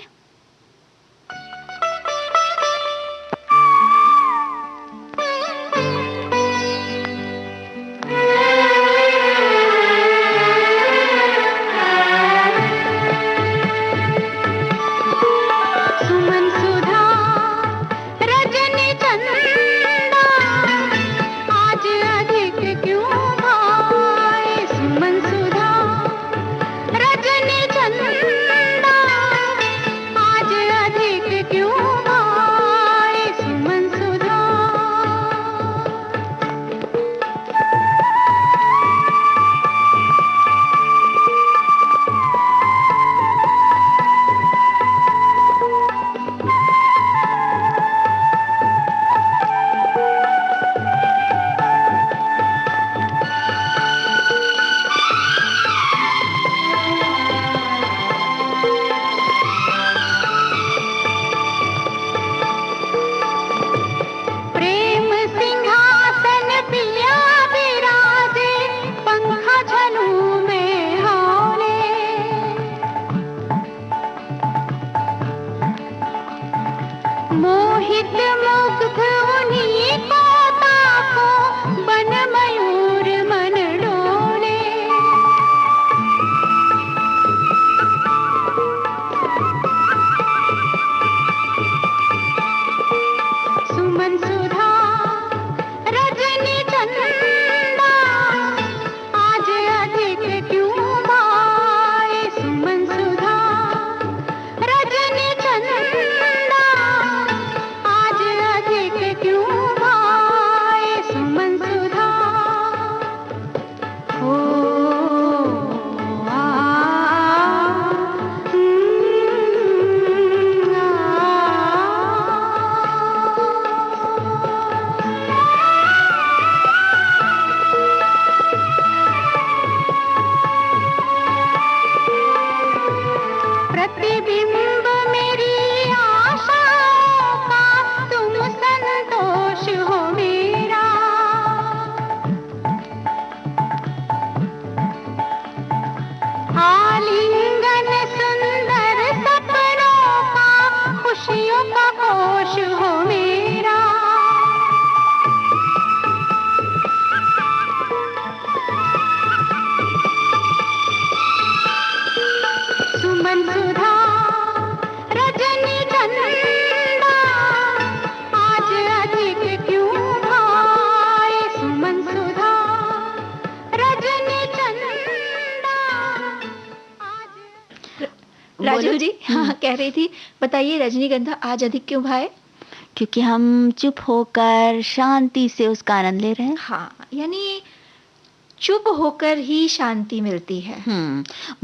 सुमन सुधा रजनी राजू जी हाँ कह रही थी, बताइए रजनीगंधा आज अधिक क्यों भाए? क्योंकि हम चुप होकर शांति से उसका आनंद ले रहे हैं। हाँ, यानी चुप होकर ही शांति मिलती है।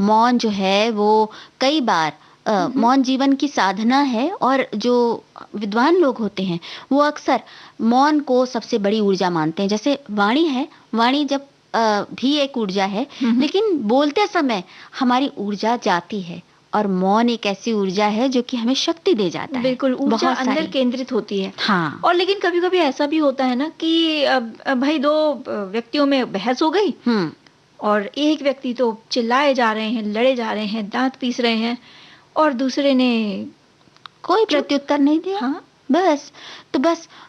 मौन जो है वो कई बार मौन जीवन की साधना है, और जो विद्वान लोग होते हैं वो अक्सर मौन को सबसे बड़ी ऊर्जा मानते हैं। जैसे वाणी है, वाणी जब भी एक ऊर्जा है, लेकिन बोलते समय हमारी ऊर्जा जाती है, और मौन एक ऐसी ऊर्जा है जो कि हमें शक्ति दे जाता है। बिल्कुल, ऊर्जा अंदर केंद्रित होती है। हाँ। और लेकिन कभी-कभी ऐसा भी होता है ना कि भाई दो व्यक्तियों में बहस हो गई और एक व्यक्ति तो चिल्लाए जा रहे हैं, लड़े जा रहे हैं, दांत पीस रहे हैं, और दूसरे ने कोई प्रत्युत्तर नहीं दिया। हाँ, बस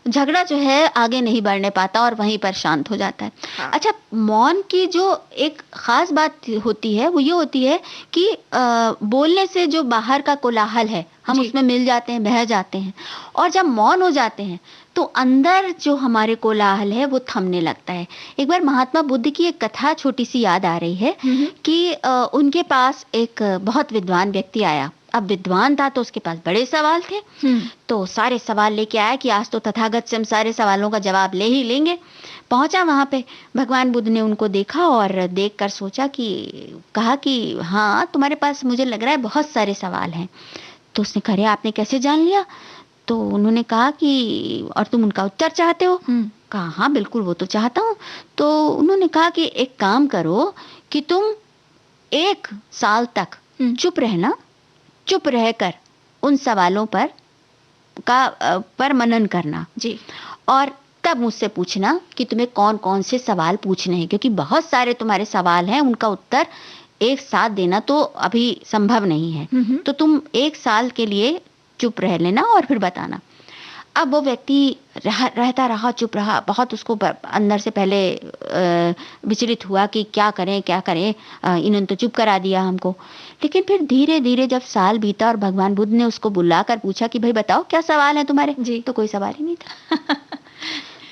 झगड़ा जो है आगे नहीं बढ़ने पाता और वहीं पर शांत हो जाता है। हाँ। अच्छा, मौन की जो एक खास बात होती है वो ये होती है कि बोलने से जो बाहर का कोलाहल है हम उसमें मिल जाते हैं, बह जाते हैं, और जब मौन हो जाते हैं तो अंदर जो हमारे कोलाहल है वो थमने लगता है। एक बार महात्मा बुद्ध की एक कथा छोटी सी याद आ रही है कि उनके पास एक बहुत विद्वान व्यक्ति आया। अब विद्वान था तो उसके पास बड़े सवाल थे, तो सारे सवाल लेके आया कि आज तो तथागत से हम सारे सवालों का जवाब ले ही लेंगे। पहुंचा वहां पे, भगवान बुद्ध ने उनको देखा और देखकर सोचा कि कहा कि हाँ तुम्हारे पास मुझे लग रहा है बहुत सारे सवाल हैं। तो उसने कहा, अरे आपने कैसे जान लिया? तो उन्होंने कहा कि और तुम उनका उत्तर चाहते हो? कहा हाँ बिल्कुल वो तो चाहता हूँ। तो उन्होंने कहा कि एक काम करो कि तुम 1 साल तक चुप रहना, चुप रहकर उन सवालों पर मनन करना जी, और तब मुझसे पूछना कि तुम्हें कौन कौन से सवाल पूछने हैं, क्योंकि बहुत सारे तुम्हारे सवाल हैं, उनका उत्तर एक साथ देना तो अभी संभव नहीं है। तो तुम 1 साल के लिए चुप रह लेना और फिर बताना। अब वो व्यक्ति रहता रहा, चुप रहा, बहुत उसको अंदर से पहले विचलित हुआ कि क्या करें, इन्होंने तो चुप करा दिया हमको। लेकिन फिर धीरे धीरे जब साल बीता और भगवान बुद्ध ने उसको बुलाकर पूछा कि भाई बताओ क्या सवाल है तुम्हारे जी, तो कोई सवाल ही नहीं था।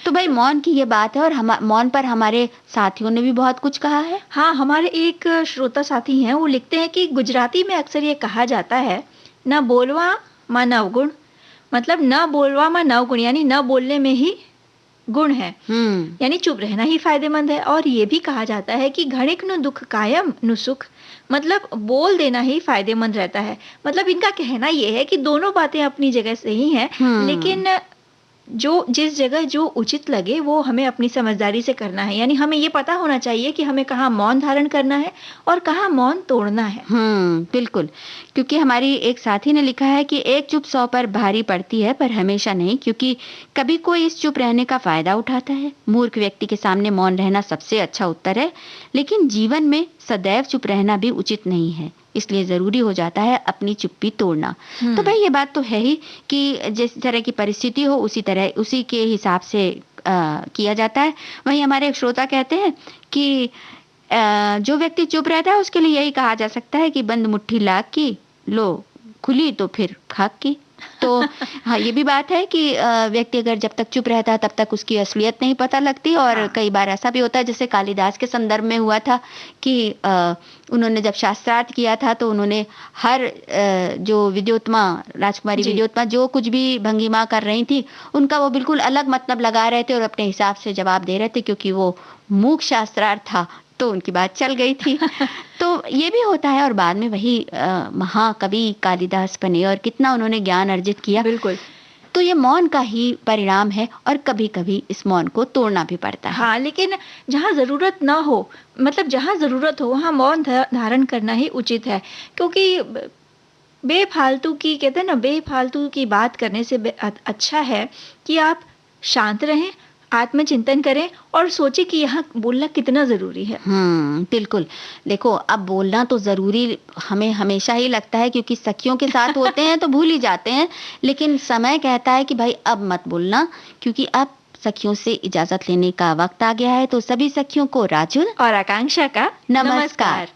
तो भाई मौन की ये बात है, और मौन पर हमारे साथियों ने भी बहुत कुछ कहा है। हाँ, हमारे एक श्रोता साथी हैं, वो लिखते हैं कि गुजराती में अक्सर ये कहा जाता है, न बोलवा मां नवगुण, मतलब न बोलवा मां नवगुण, यानी न बोलने में ही गुण है, यानी चुप रहना ही फायदेमंद है। और ये भी कहा जाता है कि घणिक नु दुख कायम नु सुख, मतलब बोल देना ही फायदेमंद रहता है। मतलब इनका कहना ये है कि दोनों बातें अपनी जगह सही हैं, लेकिन जो जिस जगह जो उचित लगे वो हमें अपनी समझदारी से करना है। यानी हमें ये पता होना चाहिए कि हमें कहाँ मौन धारण करना है और कहाँ मौन तोड़ना है। बिल्कुल, क्योंकि हमारी एक साथी ने लिखा है कि एक चुप 100 पर भारी पड़ती है, पर हमेशा नहीं, क्योंकि कभी कोई इस चुप रहने का फायदा उठाता है। मूर्ख व्यक्ति के सामने मौन रहना सबसे अच्छा उत्तर है, लेकिन जीवन में सदैव चुप रहना भी उचित नहीं है, इसलिए जरूरी हो जाता है अपनी चुप्पी तोड़ना। तो भाई ये बात तो है ही कि जिस तरह की परिस्थिति हो उसी के हिसाब से किया जाता है। वहीं हमारे एक श्रोता कहते हैं कि जो व्यक्ति चुप रहता है उसके लिए यही कहा जा सकता है कि बंद मुट्ठी लाख की, लो खुली तो फिर खाक की। तो हाँ, ये भी बात है कि व्यक्ति अगर जब तक चुप रहता है तब तक उसकी असलियत नहीं पता लगती। और हाँ। कई बार ऐसा भी होता है, जैसे कालिदास के संदर्भ में हुआ था कि उन्होंने जब शास्त्रार्थ किया था तो उन्होंने हर जो विद्योत्मा, राजकुमारी विद्योत्मा जो कुछ भी भंगिमा कर रही थी उनका वो बिल्कुल अलग मतलब लगा रहे थे और अपने हिसाब से जवाब दे रहे थे, क्योंकि वो मूक शास्त्रार्थ था तो उनकी बात चल गई थी। तो ये भी होता है, और बाद में वही महाकवि कालिदास बने और कितना उन्होंने ज्ञान अर्जित किया। बिल्कुल, तो ये मौन का ही परिणाम है, और कभी कभी इस मौन को तोड़ना भी पड़ता है। हाँ, लेकिन जहाँ जरूरत ना हो, मतलब जहाँ जरूरत हो वहाँ मौन धारण करना ही उचित है, क्योंकि बेफालतू की, कहते हैं ना, बेफालतू की बात करने से अच्छा है कि आप शांत रहें, आत्मचिंतन करें और सोचे कि यहाँ बोलना कितना जरूरी है। बिल्कुल। देखो, अब बोलना तो जरूरी हमें हमेशा ही लगता है, क्योंकि सखियों के साथ होते हैं तो भूल ही जाते हैं, लेकिन समय कहता है कि भाई अब मत बोलना, क्योंकि अब सखियों से इजाजत लेने का वक्त आ गया है। तो सभी सखियों को राजुल और आकांक्षा का नमस्कार।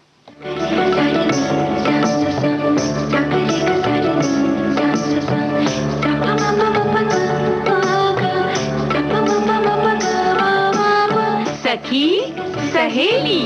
सखी सहेली।